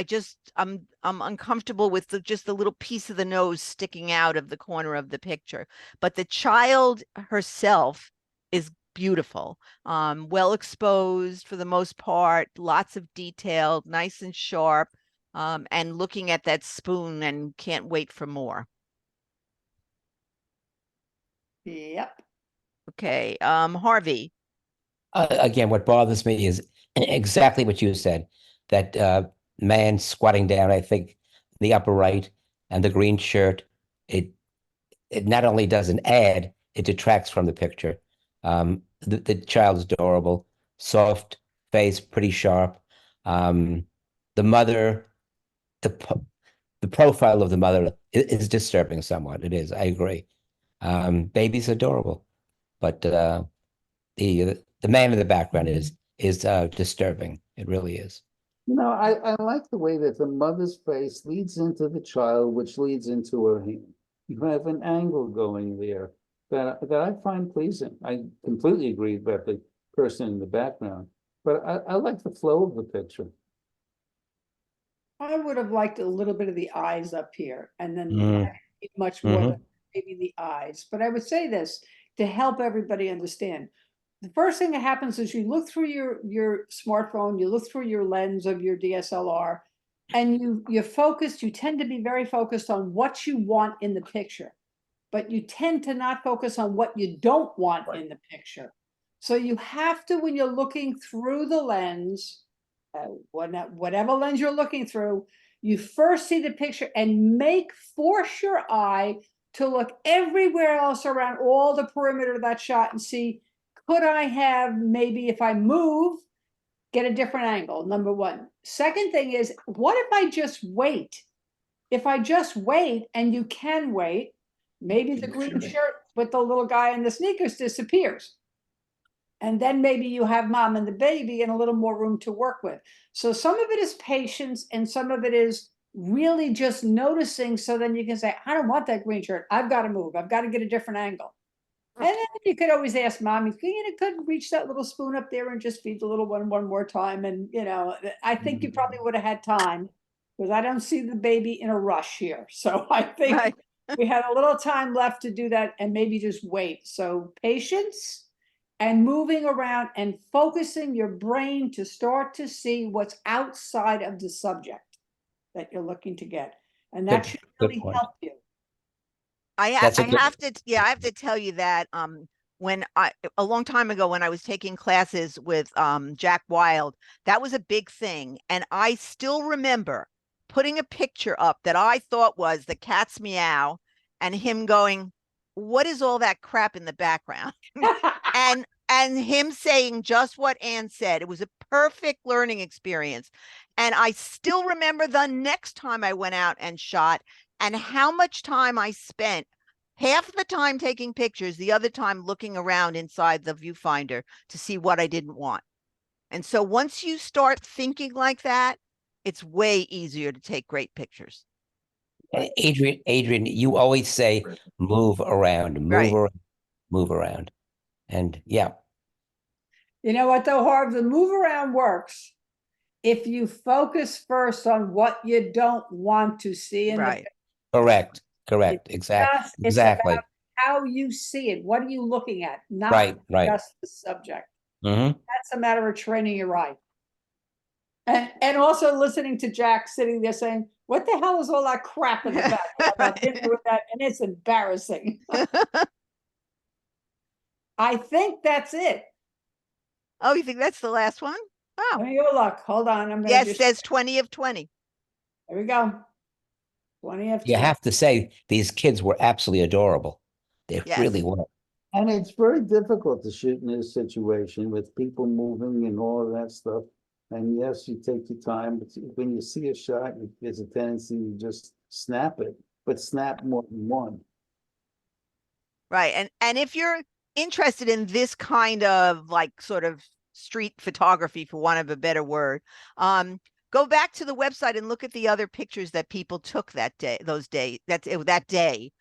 uncomfortable with just the little piece of the nose sticking out of the corner of the picture. But the child herself is beautiful, well exposed for the most part, lots of detail, nice and sharp, and looking at that spoon and can't wait for more. Yep. Okay, Harvey. Again, what bothers me is exactly what you said. That man squatting down, I think, the upper right, and the green shirt. It not only doesn't add, it detracts from the picture. The child's adorable, soft face, pretty sharp. The mother, the profile of the mother is disturbing somewhat. It is. I agree. Baby's adorable, but the man in the background is disturbing. It really is. You know, I like the way that the mother's face leads into the child, which leads into her hand. You have an angle going there that I find pleasing. I completely agree about the person in the background, but I like the flow of the picture. I would have liked a little bit of the eyes up here, and then Mm. I need much more than maybe the eyes. But I would say this to help everybody understand. The first thing that happens is you look through your smartphone, you look through your lens of your DSLR, and you're focused. You tend to be very focused on what you want in the picture, but you tend to not focus on what you don't want in the picture. So you have to, when you're looking through the lens, whatever lens you're looking through, you first see the picture and force your eye to look everywhere else around all the perimeter of that shot and see, could I have, maybe if I move, get a different angle, number one. Second thing is, what if I just wait? If I just wait, and you can wait, maybe the green shirt with the little guy in the sneakers disappears. And then maybe you have mom and the baby and a little more room to work with. So some of it is patience and some of it is really just noticing. So then you can say, I don't want that green shirt. I've got to move. I've got to get a different angle. And then you could always ask mommy, could reach that little spoon up there and just feed the little one more time. And, I think you probably would have had time, because I don't see the baby in a rush here. So I think Right. we had a little time left to do that and maybe just wait. So patience and moving around and focusing your brain to start to see what's outside of the subject that you're looking to get. And that should really point. help you. I have to tell you that when a long time ago when I was taking classes with Jack Wild, that was a big thing. And I still remember putting a picture up that I thought was the cat's meow and him going, what is all that crap in the background? and him saying just what Anne said. It was a perfect learning experience. And I still remember the next time I went out and shot and how much time I spent, half the time taking pictures, the other time looking around inside the viewfinder to see what I didn't want. And so once you start thinking like that, it's way easier to take great pictures. And Adrian, you always say, move around, Right. move around. And yeah, You know what though, Harv, the move around works if you focus first on what you don't want to see in the Right. correct, It's exactly, it's exactly. about how you see it. What are you looking at? Not Right. just the subject. Hmm. That's a matter of training your eye. And also listening to Jack sitting there saying, what the hell is all that crap in the background? I've been there with that, and it's embarrassing. I think that's it. Oh, you think that's the last one? Let Oh, me go look. Hold on. I'm gonna yes, just says 20 of 20. there we go. 20 of You 20. have to say these kids were absolutely adorable. They Yes. really were. And it's very difficult to shoot in this situation with people moving and all of that stuff. And yes, you take your time, but when you see a shot, there's a tendency to just snap it, but snap more than one. Right. And if you're interested in this kind of like sort of street photography, for want of a better word, go back to the website and look at the other pictures that people took that day, that day,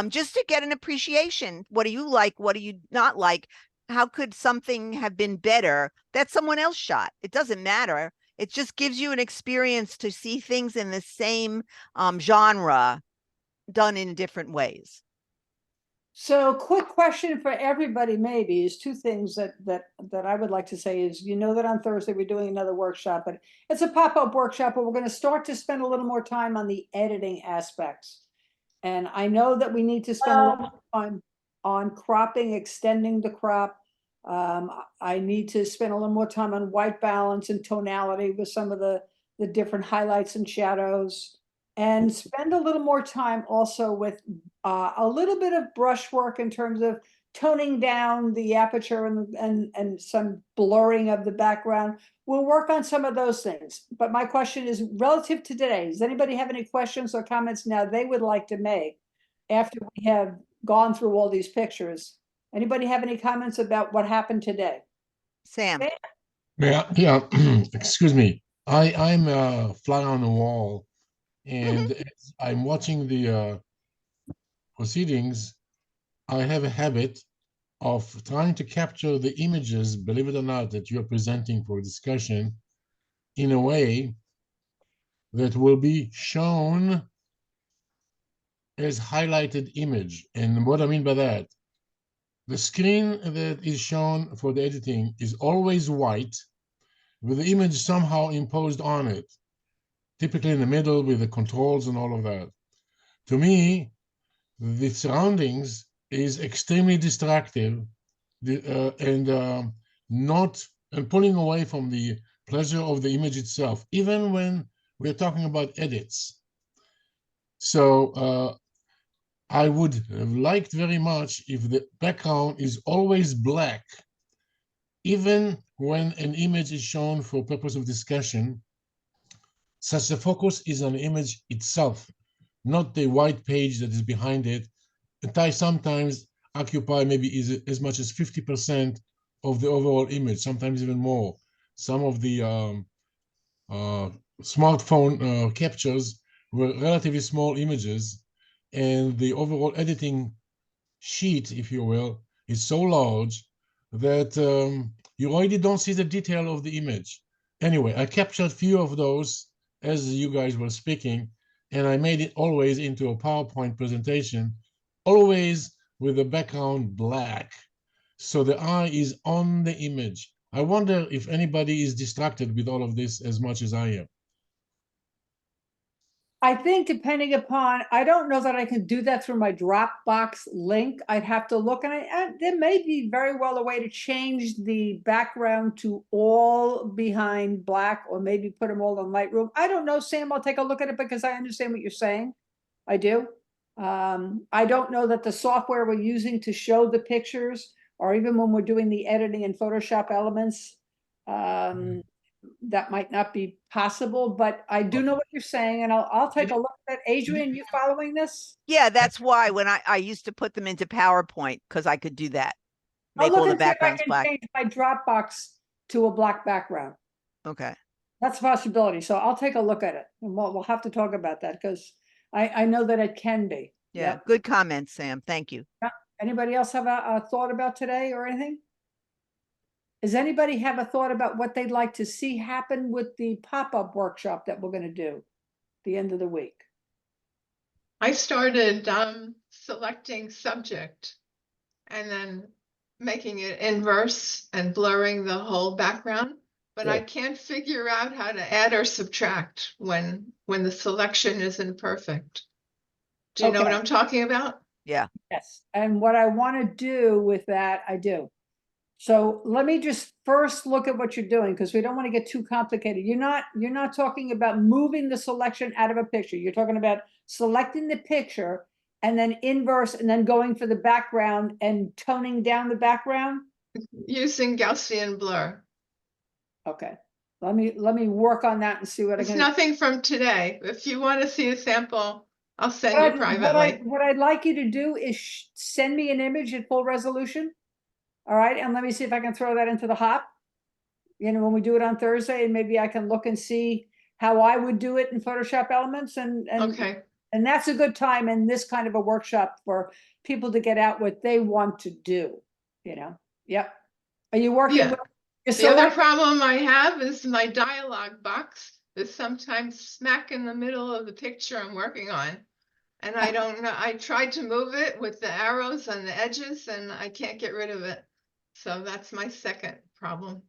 just to get an appreciation. What do you like? What do you not like? How could something have been better that someone else shot? It doesn't matter. It just gives you an experience to see things in the same genre done in different ways. So quick question for everybody maybe is two things that I would like to say is, you know that on Thursday we're doing another workshop, but it's a pop-up workshop, but we're going to start to spend a little more time on the editing aspects. And I know that we need to spend a little more time on cropping, extending the crop. I need to spend a little more time on white balance and tonality with some of the different highlights and shadows. And spend a little more time also with a little bit of brushwork in terms of toning down the aperture and some blurring of the background. We'll work on some of those things. But my question is relative to today. Does anybody have any questions or comments now they would like to make after we have gone through all these pictures? Anybody have any comments about what happened today? Sam. Yeah, excuse me. I'm a fly on the wall, and as I'm watching the proceedings, I have a habit of trying to capture the images, believe it or not, that you're presenting for discussion in a way that will be shown as highlighted image. And what I mean by that, the screen that is shown for the editing is always white with the image somehow imposed on it, typically in the middle with the controls and all of that. To me, the surroundings is extremely distractive and not and pulling away from the pleasure of the image itself, even when we're talking about edits. So I would have liked very much if the background is always black, even when an image is shown for purpose of discussion, such the focus is on the image itself, not the white page that is behind it. And I sometimes occupy maybe as much as 50% of the overall image, sometimes even more. Some of the smartphone captures were relatively small images, and the overall editing sheet, if you will, is so large that you already don't see the detail of the image. Anyway, I captured a few of those as you guys were speaking, and I made it always into a PowerPoint presentation, always with the background black. So the eye is on the image. I wonder if anybody is distracted with all of this as much as I am. I think depending upon, I don't know that I can do that through my Dropbox link. I'd have to look, and there may be very well a way to change the background to all behind black, or maybe put them all in Lightroom. I don't know, Sam. I'll take a look at it because I understand what you're saying. I do. I don't know that the software we're using to show the pictures, or even when we're doing the editing and Photoshop elements, that might not be possible, but I do know what you're saying, and I'll take a look at that. Adrian, you following this? Yeah, that's why when I used to put them into PowerPoint, because I could do that. I'll Make all look the and see if I backgrounds can black. change my Dropbox to a black background. Okay. That's a possibility. So I'll take a look at it, and we'll have to talk about that because I know that it can be. Yeah. Yep. Good comments, Sam. Thank you. Anybody else have a thought about today or anything? Does anybody have a thought about what they'd like to see happen with the pop-up workshop that we're going to do the end of the week? I started selecting subject and then making it inverse and blurring the whole background, but I Good. can't figure out how to add or subtract when the selection isn't perfect. Do you know what Okay. I'm talking about? Yeah. Yes, and what I want to do with that, I do. So let me just first look at what you're doing because we don't want to get too complicated. You're not talking about moving the selection out of a picture. You're talking about selecting the picture and then inverse and then going for the background and toning down the background. Using Gaussian blur. Okay. Let me work on that and see what I It's can. nothing from today. If you want to see a sample, I'll send you privately. What I'd like you to do is send me an image at full resolution. All right, and let me see if I can throw that into the hop. You know, when we do it on Thursday, and maybe I can look and see how I would do it in Photoshop Elements, and Okay. and that's a good time in this kind of a workshop for people to get out what they want to do. You know, yep. Are you working Yeah. with? The other problem I have is my dialog box is sometimes smack in the middle of the picture I'm working on. And I don't know, I tried to move it with the arrows on the edges and I can't get rid of it. So that's my second problem.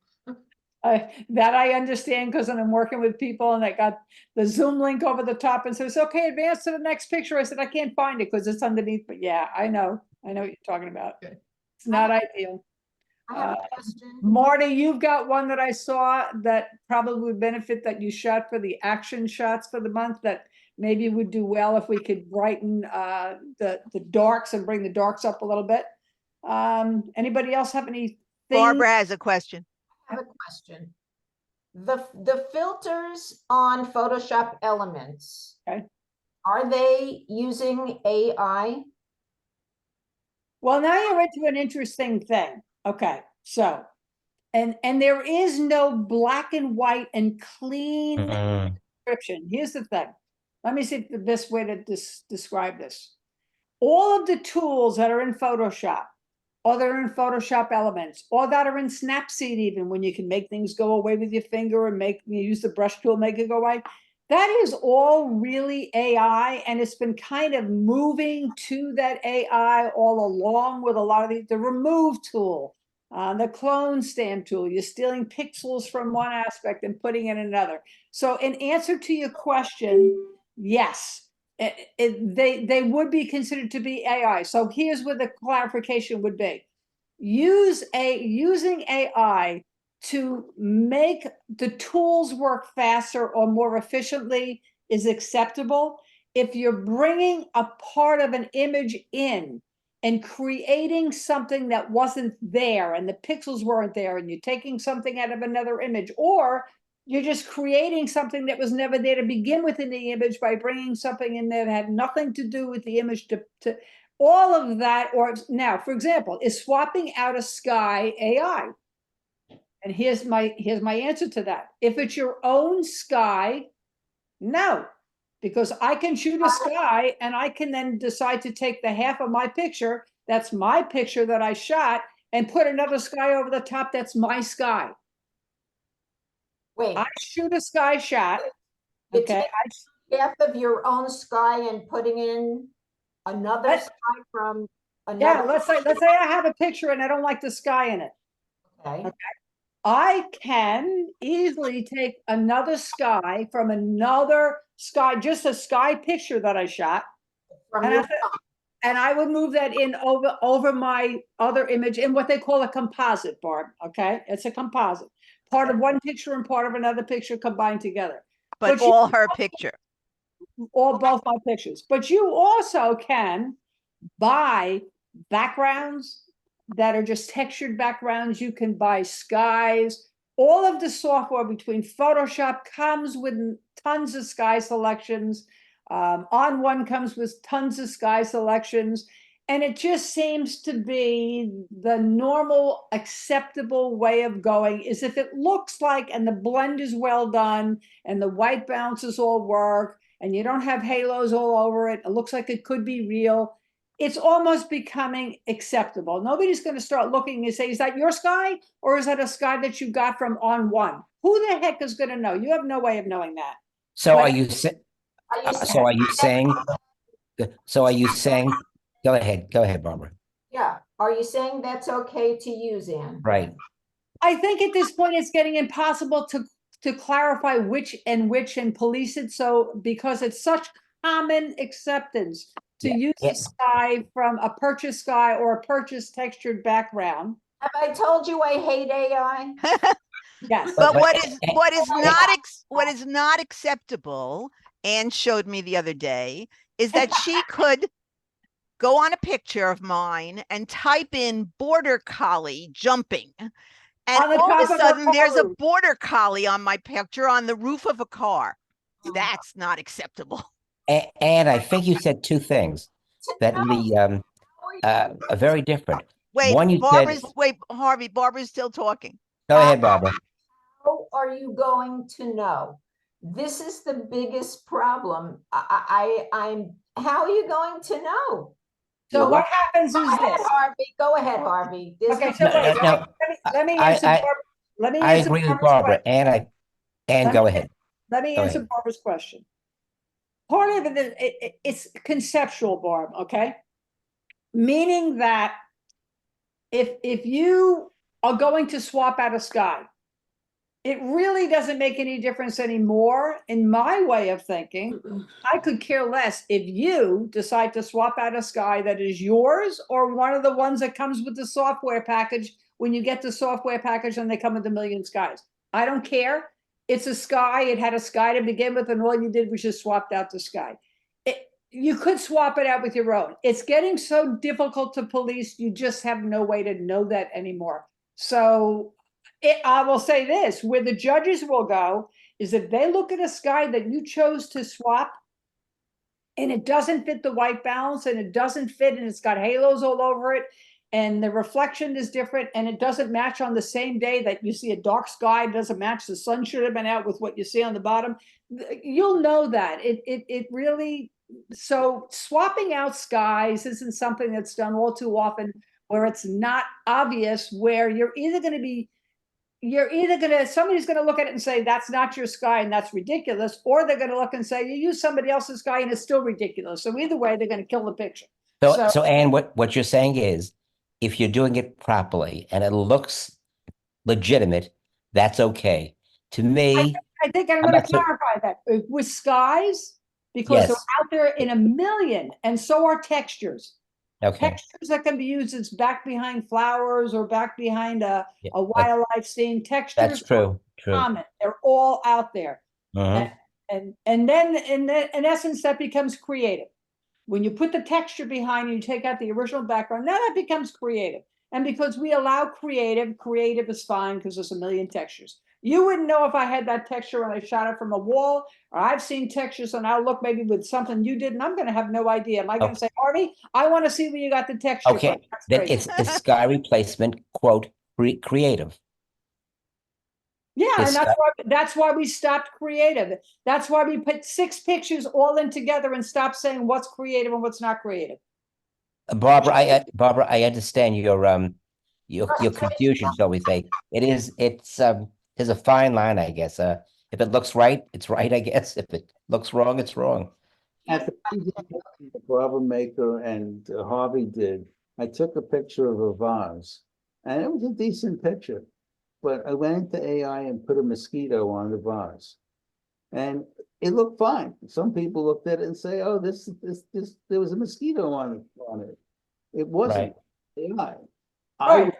That I understand because I'm working with people and I got the Zoom link over the top and says, okay, advance to the next picture. I said, I can't find it because it's underneath, but yeah, I know what you're talking about. Okay. It's not ideal. I have a question. Marty, you've got one that I saw that probably would benefit that you shot for the action shots for the month that maybe would do well if we could brighten the darks and bring the darks up a little bit. Anybody else have anything? Barbara has a question. I have a question. The filters on Photoshop Elements. Okay. Are they using AI? Well, now you're into an interesting thing. Okay, so, and there is no black and white and clean description. Here's the thing. Let me see the best way to describe this. All of the tools that are in Photoshop, or that are in Photoshop Elements, or that are in Snapseed even, when you can make things go away with your finger and you use the brush tool, make it go away. That is all really AI, and it's been kind of moving to that AI all along with a lot of the remove tool, the clone stamp tool. You're stealing pixels from one aspect and putting in another. So in answer to your question, yes, they would be considered to be AI. So here's where the clarification would be. Using AI to make the tools work faster or more efficiently is acceptable. If you're bringing a part of an image in and creating something that wasn't there and the pixels weren't there and you're taking something out of another image, or you're just creating something that was never there to begin with in the image by bringing something in there that had nothing to do with the image to all of that. Or now, for example, is swapping out a sky AI? And here's my answer to that. If it's your own sky, no, because I can shoot a sky and I can then decide to take the half of my picture, that's my picture that I shot, and put another sky over the top, that's my sky. Wait, I shoot a sky shot. you Okay. take half of your own sky and putting in another sky from Yeah, another. let's say I have a picture and I don't like the sky in it. Okay. I can easily take another sky from another sky, just a sky picture that I shot, From and your I would move that in over my other image in what they call a composite, Barb. Okay, it's a composite, part of one picture and part of another picture combined together. But all her picture. Or both my pictures. But you also can buy backgrounds that are just textured backgrounds. You can buy skies. all of the software between Photoshop comes with tons of sky selections. On one comes with tons of sky selections. And it just seems to be the normal, acceptable way of going is if it looks like, and the blend is well done, and the white balances all work, and you don't have halos all over it, it looks like it could be real. It's almost becoming acceptable. Nobody's going to start looking and say, is that your sky? Or is that a sky that you got from On One? Who the heck is going to know? You have no way of knowing that. So But- are you saying? So are you saying? So are you saying? Go ahead, Barbara. Yeah, are you saying that's okay to use, Anne? Right. I think at this point it's getting impossible to clarify which and police it. So because it's such common acceptance to use a sky from a purchase sky or a purchase textured background. Have I told you I hate AI? Yes. But But- what is not acceptable, Anne showed me the other day, is that she could go on a picture of mine and type in border collie jumping. And On the all top of a of her sudden, there's a car roof. border collie on my picture on the roof of a car. That's not acceptable. And I think you said two things that the are very different. Wait, One, you said, Harvey, Barbara's still talking. go ahead, Barbara. How are you going to know? This is the biggest problem. How are you going to know? So what happens is Go ahead, this. Harvey. Go ahead, Harvey. This Okay, is- so wait, No, let me I- answer. I- Let me I answer agree with Barbara's Barbara, question. and go ahead. Let me Go answer ahead. Barbara's question. Part of it's conceptual, Barb, okay? Meaning that if you are going to swap out a sky, it really doesn't make any difference anymore. In my way of thinking, I could care less if you decide to swap out a sky that is yours or one of the ones that comes with the software package when you get the software package and they come with a million skies. I don't care. It's a sky. It had a sky to begin with, and all you did was just swapped out the sky. You could swap it out with your own. It's getting so difficult to police. You just have no way to know that anymore. So I will say this, where the judges will go is if they look at a sky that you chose to swap and it doesn't fit the white balance and it doesn't fit and it's got halos all over it and the reflection is different and it doesn't match on the same day that you see a dark sky, it doesn't match, the sun should have been out with what you see on the bottom, you'll know that. It really, so swapping out skies isn't something that's done all too often where it's not obvious, where somebody's gonna look at it and say, that's not your sky and that's ridiculous, or they're gonna look and say, you use somebody else's sky and it's still ridiculous. So either way, they're gonna kill the picture. So Anne, what you're saying is, if you're doing it properly and it looks legitimate, that's okay. To me, I think I'm I'm gonna not so- clarify that with skies, because they're out there in a million, and so are textures. okay, Textures that can be used as back behind flowers or back behind a Yeah, wildlife scene. Textures that's true. True. common. They're all out there. Mhm. And then in essence, that becomes creative. When you put the texture behind and you take out the original background, now that becomes creative. And because we allow creative is fine because there's a million textures. You wouldn't know if I had that texture when I shot it from a wall, or I've seen textures and I'll look maybe with something you did and I'm going to have no idea. Am I going to say, Artie, I want to see where you got the texture Okay, from? That's then great. it's sky replacement, quote, creative. Yeah, and It's that's why we stopped creative. That's why we put 6 pictures all in together and stopped saying what's creative and what's not creative. Barbara, I understand your confusion, shall we say. There's a fine line, I guess. If it looks right, it's right, I guess. If it looks wrong, it's wrong. At the presentation that Barbara Maker and Harvey did, I took a picture of a vase, and it was a decent picture. But I went into AI and put a mosquito on the vase, and it looked fine. Some people looked at it and say, "Oh, this, there was a mosquito on it." It wasn't AI. I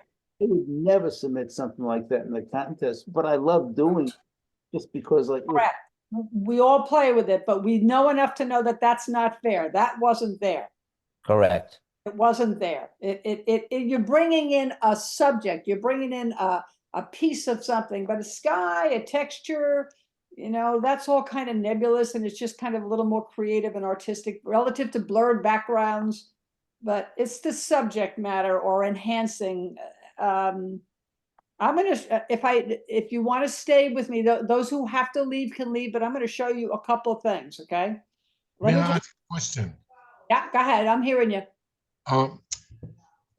would never submit something like that in the contest, but I love doing it just because, like, look, Correct. We all play with it, but we know enough to know that that's not fair. That wasn't there. Correct. It wasn't there. You're bringing in a subject. You're bringing in a a piece of something, but a sky, a texture, you know, that's all kind of nebulous, and it's just kind of a little more creative and artistic relative to blurred backgrounds. But it's the subject matter or enhancing. I'm gonna, if you want to stay with me, those who have to leave can leave, but I'm gonna show you a couple of things, okay? May Let me I just, ask a question? yeah, go ahead, I'm hearing you.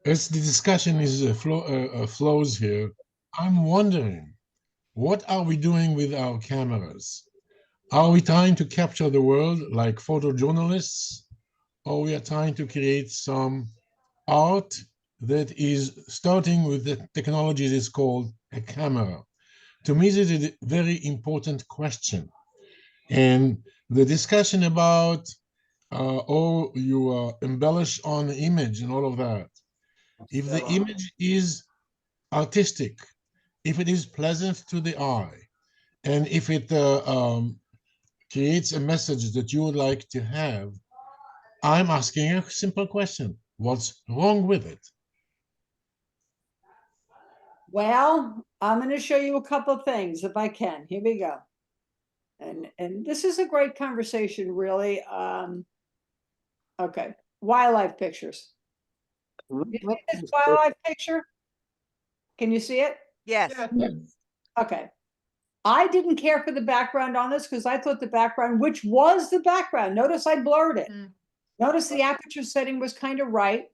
As the discussion is flows here, I'm wondering, what are we doing with our cameras? Are we trying to capture the world like photojournalists, or we are trying to create some art that is starting with the technology that is called a camera? To me, this is a very important question. And the discussion about oh, you embellish on the image and all of that. If the image is artistic, if it is pleasant to the eye, and if it creates a message that you would like to have, I'm asking a simple question. What's wrong with it? Well, I'm going to show you a couple of things if I can. Here we go. And this is a great conversation, really. Okay, wildlife pictures. You see this wildlife picture? Can you see it? Yes. Yeah. Okay. I didn't care for the background on this because I thought the background, which was the background, notice I blurred it. Mm. Notice the aperture setting was kind of right.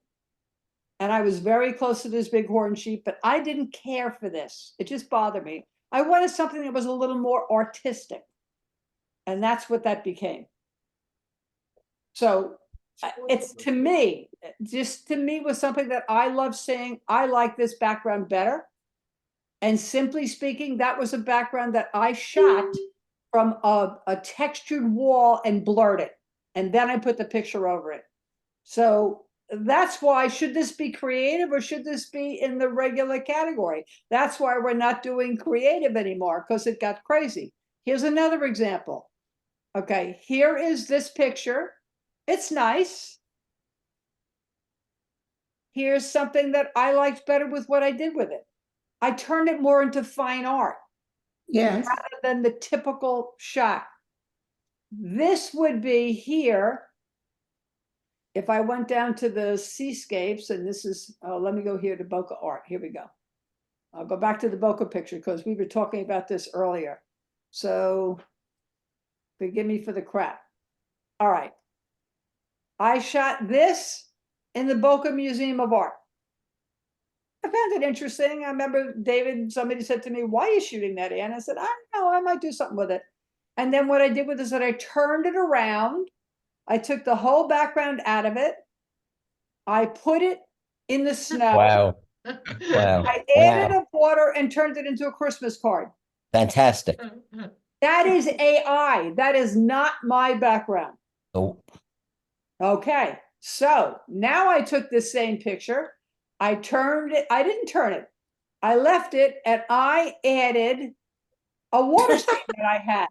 And I was very close to this bighorn sheep, but I didn't care for this. It just bothered me. I wanted something that was a little more artistic. And that's what that became. So it's to me, just to me was something that I love saying, I like this background better. And simply speaking, that was a background that I shot from a textured wall and blurred it. And then I put the picture over it. So that's why, should this be creative or should this be in the regular category? That's why we're not doing creative anymore, because it got crazy. Here's another example. Okay, here is this picture. It's nice. Here's something that I liked better with what I did with it. I turned it more into fine art. Yes. Rather than the typical shot. This would be here. If I went down to the seascapes, and this is, oh, let me go here to bokeh art. Here we go. I'll go back to the bokeh picture because we were talking about this earlier. So forgive me for the crap. All right. I shot this in the Bokeh Museum of Art. I found it interesting. I remember David, somebody said to me, why are you shooting that, Ann? I said, I don't know, I might do something with it. And then what I did with this is that I turned it around. I took the whole background out of it. I put it in the snow. Wow. Wow. I added Wow. a water and turned it into a Christmas card. Fantastic. That is AI. That is not my background. Oh, Okay. So now I took this same picture. I turned it. I didn't turn it. I left it and I added a water scene that I had.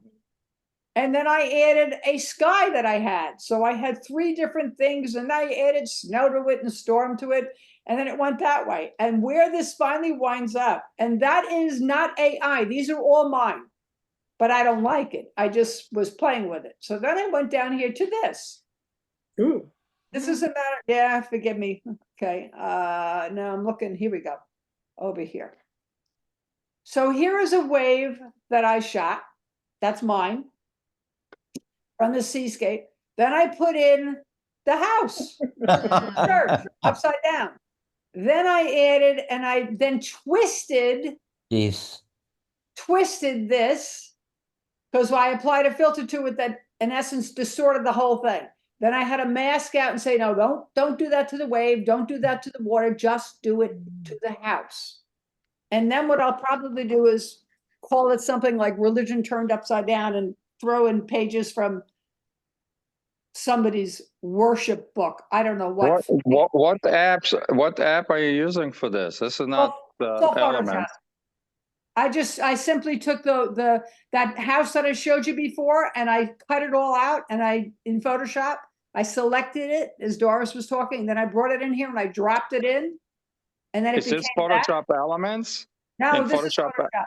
And then I added a sky that I had. So I had three different things, and I added snow to it and storm to it. And then it went that way. And where this finally winds up, and that is not AI. These are all mine, but I don't like it. I just was playing with it. So then I went down here to this. Ooh. This is a matter, yeah, forgive me. Okay, now I'm looking, here we go, over here. So here is a wave that I shot. That's mine. From the seascape. Then I put in the house, church, upside down. Then I added, and I then twisted jeez. this, because I applied a filter to it that in essence distorted the whole thing. Then I had to mask out and say, no, don't do that to the wave, don't do that to the water, just do it to the house. And then what I'll probably do is call it something like Religion Turned Upside Down and throw in pages from somebody's worship book. I don't know what. What app are you using for this? This is not Full Elements. Photoshop. I simply took that house that I showed you before and I cut it all out, and in Photoshop, I selected it as Doris was talking, and then I brought it in here and I dropped it in. And then Is this Photoshop Elements? No, In this is Photoshop? Photoshop.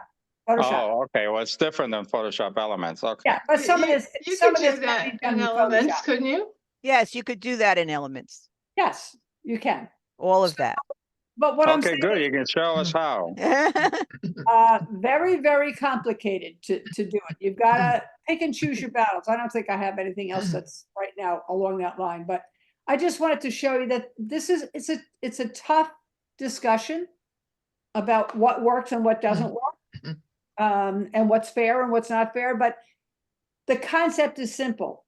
Photoshop. Oh, okay. Well, it's different than Photoshop Elements. Okay. Yeah, but some of this, You some could of this do can that be done in in Elements, Photoshop. couldn't you? Yes, you could do that in Elements, Yes, you can. all of that. But what I'm Okay, saying good. is, You can show us how. very, very complicated to do it. You've got to pick and choose your battles. I don't think I have anything else that's right now along that line, but I just wanted to show you that it's a tough discussion about what works and what doesn't work, and what's fair and what's not fair. But the concept is simple.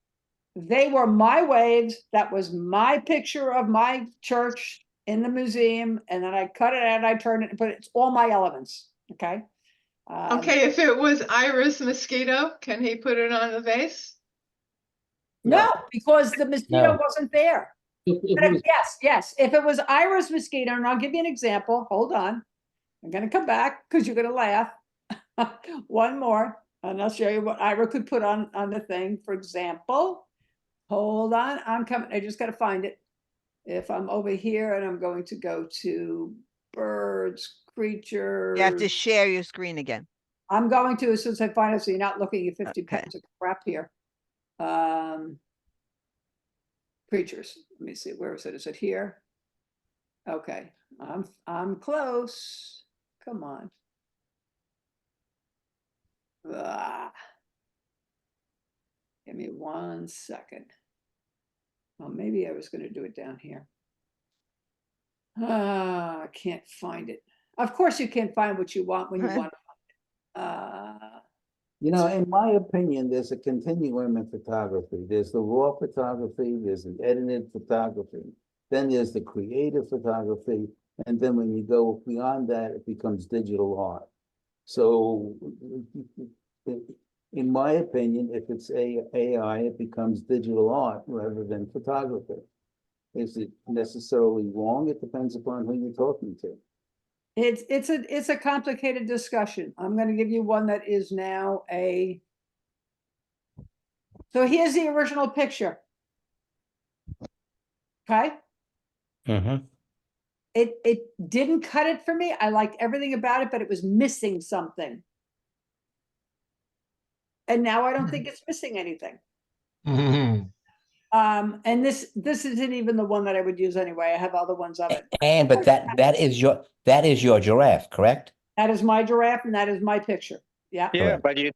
They were my waves. That was my picture of my church in the museum, and then I cut it out, I turned it, but it's all my elements. Okay. Okay, if it was Iris Mosquito, can he put it on the vase? No, because the mosquito No. wasn't there. If But it was- yes. If it was Iris mosquito, and I'll give you an example. Hold on. I'm going to come back because you're going to laugh. One more, and I'll show you what Ira could put on the thing. For example, hold on. I'm coming. I just got to find it. If I'm over here and I'm going to go to birds, creatures. You have to share your screen again. I'm going to as soon as I find it, so you're not looking at 50 Okay. pounds of crap here. Creatures. Let me see. Where is it? Is it here? Okay. I'm close. Come on. Ah. Give me 1 second. Well, maybe I was going to do it down here. I can't find it. Of course, you can't find what you want when you want it. You know, in my opinion, there's a continuum in photography. There's the raw photography, there's the edited photography, then there's the creative photography, and then when you go beyond that, it becomes digital art. So, in my opinion, if it's AI, it becomes digital art rather than photography. Is it necessarily wrong? It depends upon who you're talking to. It's a complicated discussion. I'm going to give you one that is now a. So here's the original picture. Okay. Mm-hmm. It didn't cut it for me. I liked everything about it, but it was missing something. And now I don't think it's missing anything. Mhm. And this isn't even the one that I would use anyway. I have other ones of it. But that is your giraffe, correct? That is my giraffe, and that is my picture. Yeah. Yeah, Correct. but you're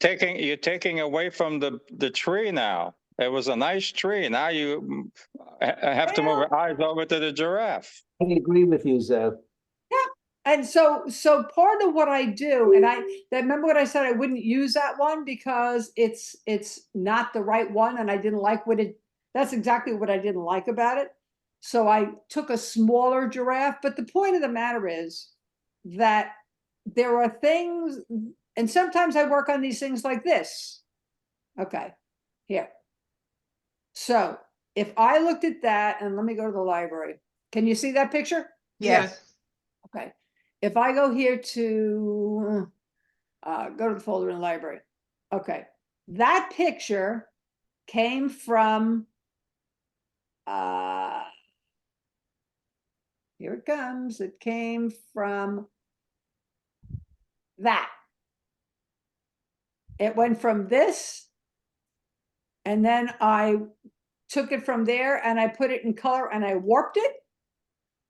taking away from the tree now. It was a nice tree. Now you have to move your eyes over to the giraffe. I agree with you, Zev. And so part of what I do, and remember what I said, I wouldn't use that one because it's not the right one, and I didn't like that's exactly what I didn't like about it. So I took a smaller giraffe, but the point of the matter is that there are things, and sometimes I work on these things like this. Okay, here. So if I looked at that, and let me go to the library. Can you see that picture? Yes. Okay. If I go here to go to the folder in the library. Okay. That picture came from here it comes. It came from that. It went from this, and then I took it from there and I put it in color and I warped it.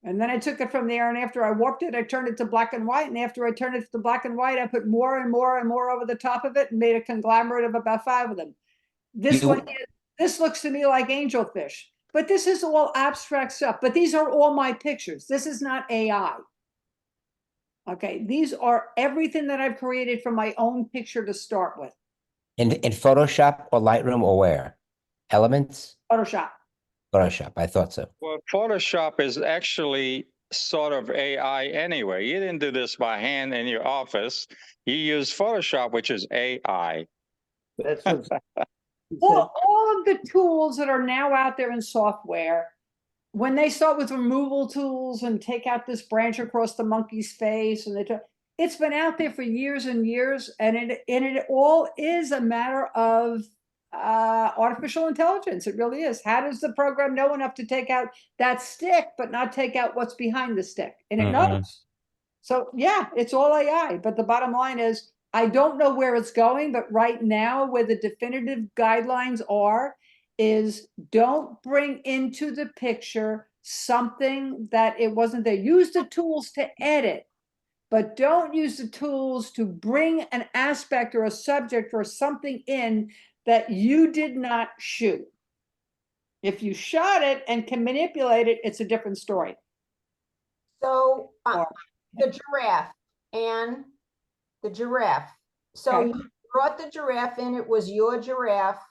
And then I took it from there, and after I warped it, I turned it to black and white. And after I turned it to black and white, I put more and more and more over the top of it and made a conglomerate of about 5 of them. This one here, this looks to me like angelfish, but this is all abstract stuff. But these are all my pictures. This is not AI. Okay, these are everything that I've created from my own picture to start with. In Photoshop or Lightroom or where? Elements? Photoshop. Photoshop. I thought so. Well, Photoshop is actually sort of AI anyway. You didn't do this by hand in your office. You use Photoshop, which is AI. That's what. All of the tools that are now out there in software, when they start with removal tools and take out this branch across the monkey's face, and it's been out there for years and years, and it all is a matter of artificial intelligence. It really is. How does the program know enough to take out that stick, but not take out what's behind the stick? And it knows. So yeah, it's all AI, but the bottom line is, I don't know where it's going, but right now where the definitive guidelines are is don't bring into the picture something that it wasn't there. Use the tools to edit, but don't use the tools to bring an aspect or a subject or something in that you did not shoot. If you shot it and can manipulate it, it's a different story. So, Or- the giraffe, and the giraffe. So Okay. you brought the giraffe in, it was your giraffe,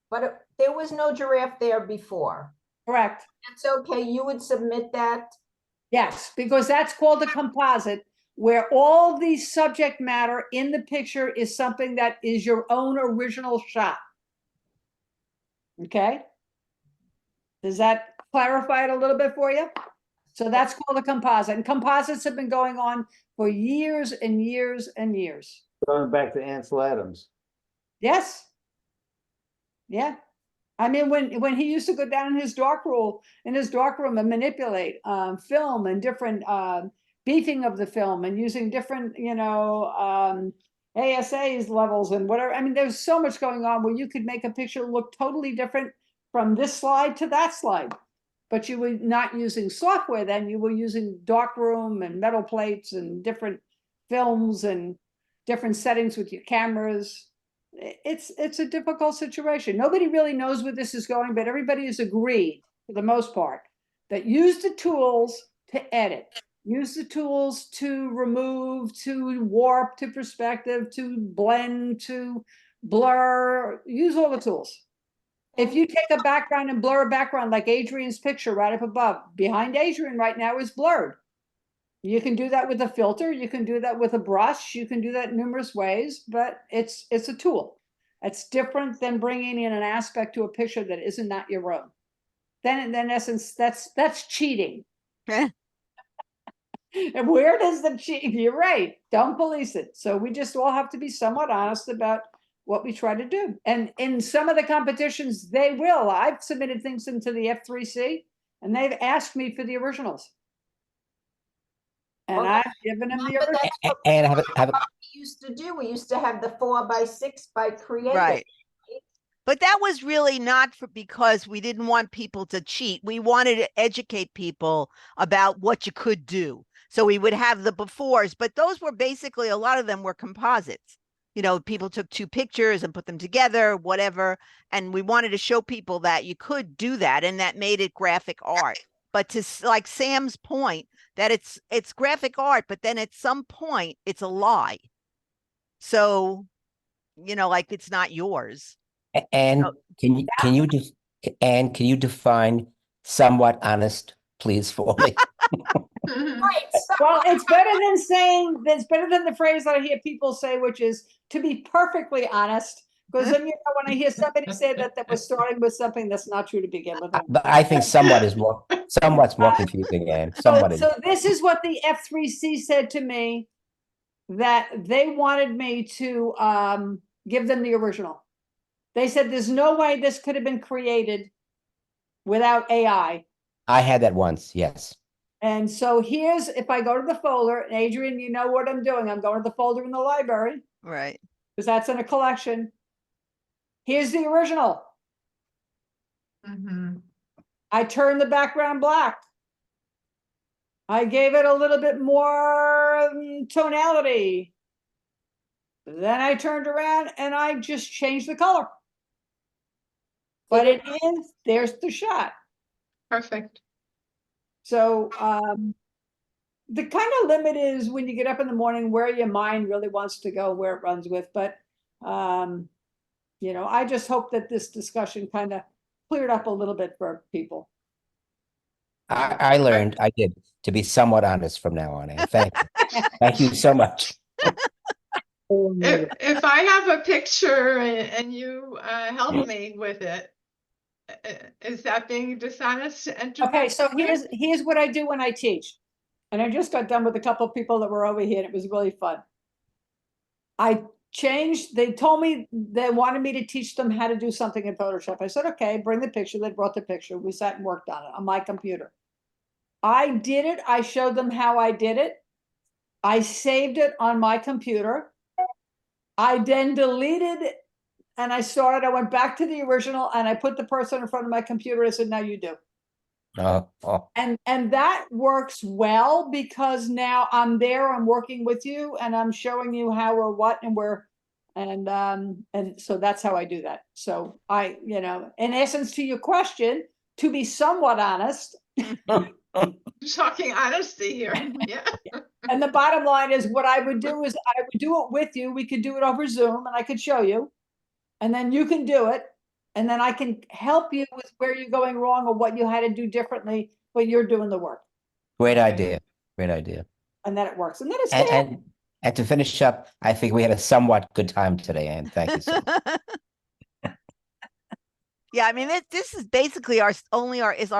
but there was no giraffe there before. Correct. That's okay, you would submit that? Yes, because that's called a composite, where all the subject matter in the picture is something that is your own original shot. Okay? Does that clarify it a little bit for you? So that's called a composite, and composites have been going on for years and years and years. Going back to Ansel Adams. Yes. Yeah. I mean, when he used to go down in his dark room and manipulate film and different beefing of the film and using different, ASA's levels and whatever. I mean, there's so much going on where you could make a picture look totally different from this slide to that slide. But you were not using software then, you were using darkroom and metal plates and different films and different settings with your cameras. It's a difficult situation. Nobody really knows where this is going, but everybody has agreed, for the most part, that use the tools to edit, use the tools to remove, to warp, to perspective, to blend, to blur, use all the tools. If you take a background and blur a background like Adrian's picture right up above, behind Adrian right now is blurred. You can do that with a filter, you can do that with a brush, you can do that numerous ways, but it's a tool. It's different than bringing in an aspect to a picture that isn't not your own. Then in essence, that's cheating. And where does the cheat? You're right. Don't police it. So we just all have to be somewhat honest about what we try to do. And in some of the competitions, they will. I've submitted things into the F3C and they've asked me for the originals. And Well, I've given them the Remember, originals. that's what And have a we used to do. We used to have the 4x6 by Creative. Right. But that was really not because we didn't want people to cheat. We wanted to educate people about what you could do. So we would have the befores, but those were basically, a lot of them were composites. People took two pictures and put them together, whatever. And we wanted to show people that you could do that, and that made it graphic art. But to like Sam's point, that it's graphic art, but then at some point it's a lie. So, like it's not yours. and can you define somewhat honest, please, for me? Right, so Well, it's better than the phrase that I hear people say, which is to be perfectly honest. Because then, when I hear somebody say that was starting with something that's not true to begin with. But I think somewhat's more confusing, Anne. So this is what the F3C said to me, that they wanted me to give them the original. They said there's no way this could have been created without AI. I had that once, yes. And so if I go to the folder, and Adrian, you know what I'm doing. I'm going to the folder in the library. Right. Because that's in a collection. Here's the original. Mhm. I turned the background black. I gave it a little bit more tonality. Then I turned around and I just changed the color. But there's the shot. Perfect. So the kind of limit is when you get up in the morning where your mind really wants to go, where it runs with. But, I just hope that this discussion kind of cleared up a little bit for people. I learned, I did, to be somewhat honest from now on, Anne. Thank you so much. If I have a picture and you help me with it, is that being dishonest to enter? Okay, that so picture? here's what I do when I teach. And I just got done with a couple of people that were over here and it was really fun. They told me they wanted me to teach them how to do something in Photoshop. I said, okay, bring the picture. They brought the picture. We sat and worked on it on my computer. I did it. I showed them how I did it. I saved it on my computer. I then deleted it and I went back to the original and I put the person in front of my computer. I said, now you do. Oh, And that works well because now I'm there, I'm working with you and I'm showing you how or what and where. And so that's how I do that. So I, in essence, to your question, to be somewhat honest, Talking honesty here. Yeah. and the bottom line is what I would do is I would do it with you. We could do it over Zoom and I could show you. And then you can do it. And then I can help you with where you're going wrong or what you had to do differently, but you're doing the work. great Okay. idea. Great idea. And then it works. And then it's And, there. and to finish up, I think we had a somewhat good time today, and thank you so much. Yeah, I mean, this is basically our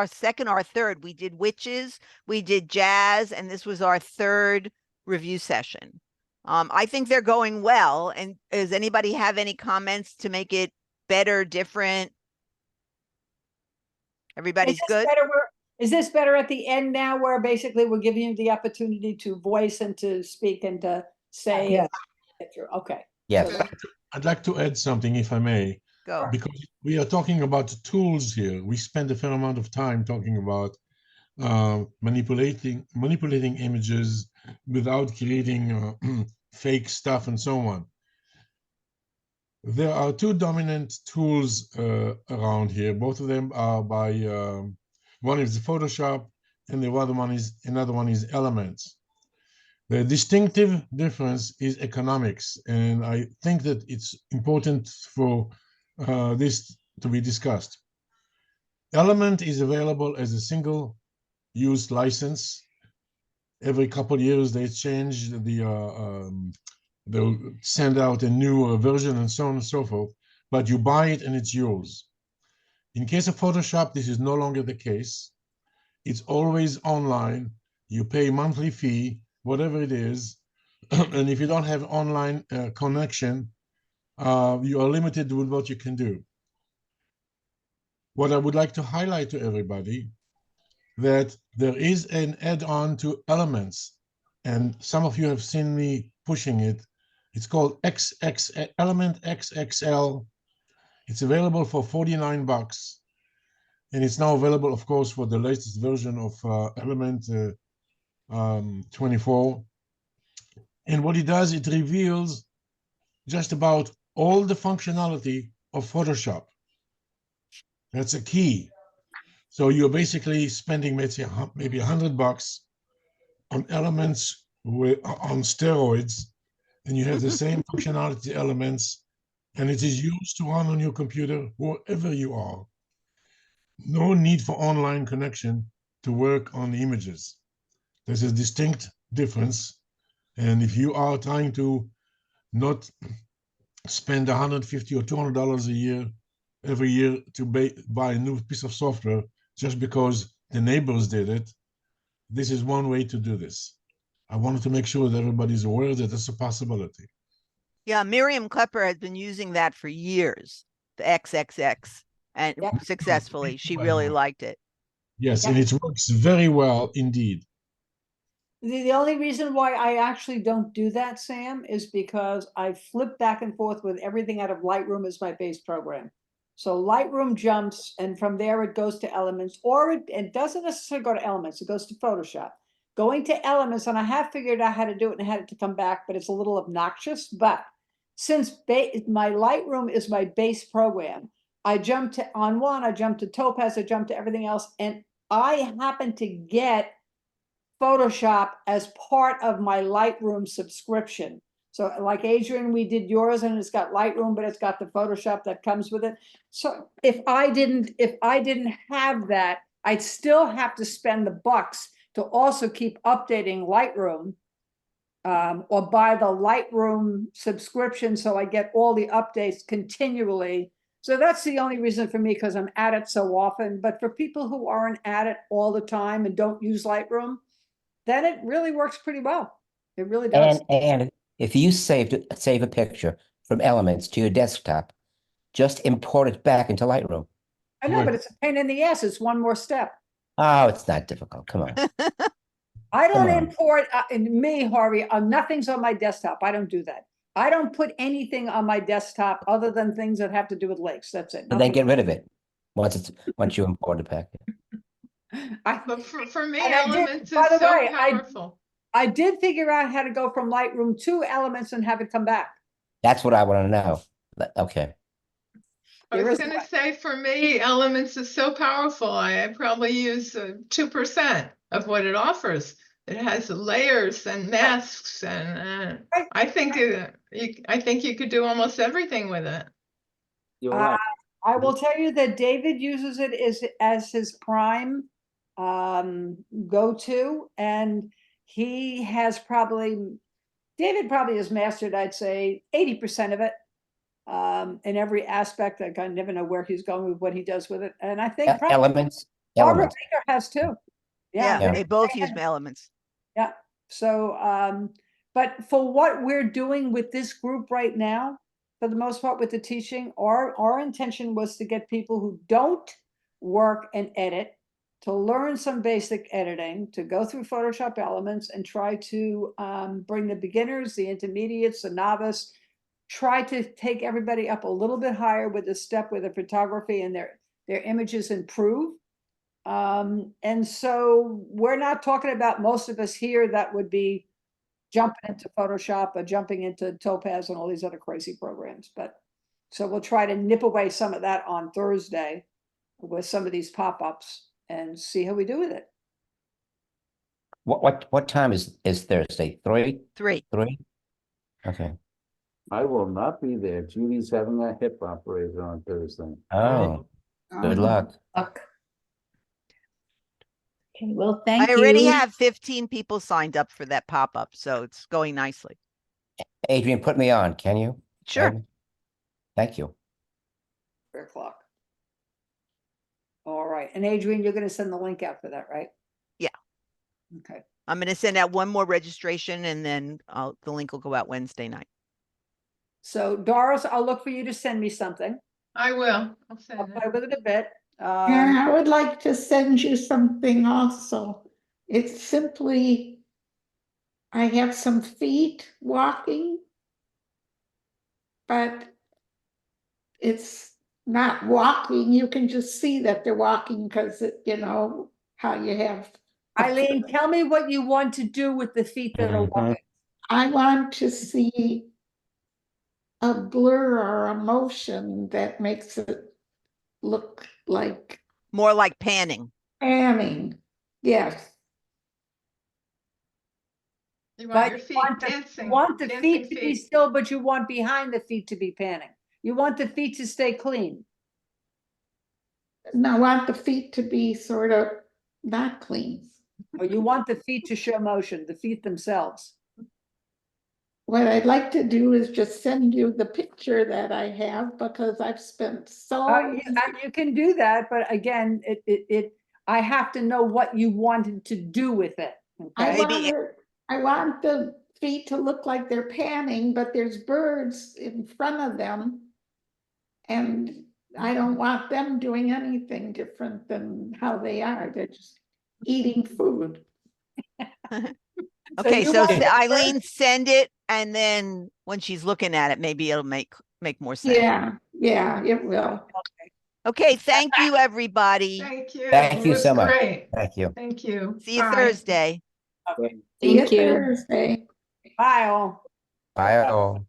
second or third. We did witches, we did jazz, and this was our third review session. I think they're going well. And does anybody have any comments to make it better, different? Everybody's good? Is this better at the end now where basically we're giving you the opportunity to voice and to speak and to say? Yes. Okay. Yes. So I'd like to add something, if I may, Go. because we are talking about tools here. We spend a fair amount of time talking about manipulating images without creating fake stuff and so on. There are two dominant tools around here. Both of them are by one is Photoshop, and another one is Elements. The distinctive difference is economics, and I think that it's important for this to be discussed. Element is available as a single-use license. Every couple of years they change they'll send out a new version and so on and so forth, but you buy it and it's yours. In case of Photoshop, this is no longer the case. It's always online. You pay monthly fee, whatever it is. And if you don't have online connection, you are limited with what you can do. What I would like to highlight to everybody, that there is an add-on to Elements, and some of you have seen me pushing it. It's called Element XXL. It's available for $49, and it's now available, of course, for the latest version of Element 24. And what it does, it reveals just about all the functionality of Photoshop. That's a key. So you're basically spending maybe $100 on Elements on steroids, and you have the same functionality elements, and it is used to run on your computer wherever you are. No need for online connection to work on the images. There's a distinct difference, and if you are trying to not spend $150 or $200 a year every year to buy a new piece of software just because the neighbors did it, this is one way to do this. I wanted to make sure that everybody's aware that it's a possibility. Yeah, Miriam Klepper has been using that for years, the XXX, and successfully. She really liked it. Yes, and it works very well indeed. The only reason why I actually don't do that, Sam, is because I flip back and forth with everything out of Lightroom as my base program. So Lightroom jumps, and from there it goes to Elements, or it doesn't necessarily go to Elements, it goes to Photoshop. Going to Elements, and I have figured out how to do it and had it to come back, but it's a little obnoxious. But since my Lightroom is my base program, I jump to I jump to Topaz, I jump to everything else, and I happen to get Photoshop as part of my Lightroom subscription. So like Adrian, we did yours and it's got Lightroom, but it's got the Photoshop that comes with it. So if I didn't have that, I'd still have to spend the bucks to also keep updating Lightroom, or buy the Lightroom subscription so I get all the updates continually. So that's the only reason for me, because I'm at it so often. But for people who aren't at it all the time and don't use Lightroom, then it really works pretty well. It really does. And if you save a picture from Elements to your desktop, just import it back into Lightroom. I know, but it's a pain in the ass. It's one more step. Oh, it's not difficult. Come on. I don't Come on. import, in me, Harvey, nothing's on my desktop. I don't do that. I don't put anything on my desktop other than things that have to do with lakes. That's it. And then Nothing- get rid of it once you import the packet. I, But for me, And I did- Elements by is the so way, powerful. I did figure out how to go from Lightroom to Elements and have it come back. That's what I want to know. Okay. I There was is gonna say, for me, Elements is so powerful. I probably use 2% of what it offers. It has layers and masks, and Right. I think you could do almost everything with it. You're Uh, right. I will tell you that David uses it as his prime go-to, and David probably has mastered, I'd say, 80% of it. In every aspect. I kind of never know where he's going with what he does with it. And I think probably Elements. Barbara Elements. Baker has too. Yeah, Yeah. they both use Elements. Yeah. So, but for what we're doing with this group right now, for the most part with the teaching, our intention was to get people who don't work and edit to learn some basic editing, to go through Photoshop Elements and try to bring the beginners, the intermediates, the novice, try to take everybody up a little bit higher with the step where the photography and their images improve. And so we're not talking about, most of us here that would be jumping into Photoshop or jumping into Topaz and all these other crazy programs. But so we'll try to nip away some of that on Thursday with some of these pop-ups and see how we do with it. What time is Thursday? 3? 3. 3? Okay. I will not be there. Judy's having a hip operated on Thursday. Oh, good luck. Luck. Okay, well, thank I you. already have 15 people signed up for that pop-up, so it's going nicely. Adrian, put me on, can you? Sure. Maybe? Thank you. 3:00. All right. And Adrian, you're going to send the link out for that, right? Yeah. Okay. I'm going to send out one more registration, and then the link will go out Wednesday night. So Doris, I'll look for you to send me something. I will. I'll I'll send play it. with it a bit. And I would like to send you something also. It's simply, I have some feet walking, but it's not walking. You can just see that they're walking because, you know, how you have. Eileen, tell me what you want to do with the feet that are Mhm. walking. I want to see a blur or a motion that makes it look like More like panning. panning. Yes. You want But your you feet want dancing. you want the dancing feet to be still, but you want behind the feet to be panning. You want the feet to stay clean. And I want the feet to be sort of not clean. Or you want the feet to show motion, the feet themselves. What I'd like to do is just send you the picture that I have because I've spent so. You can do that, but again, I have to know what you wanted to do with it. Okay? I want the feet to look like they're panning, but there's birds in front of them. And I don't want them doing anything different than how they are. They're just eating food. Okay, you so want the Eileen, send it, and then when she's looking at it, maybe it'll make more sense. Yeah, it will. Okay, thank you, everybody. Thank you. Thank It you was so much. great. Thank you. Thank you. See you Bye. Thursday. See you Thank you. Thursday. Bye all. Bye all.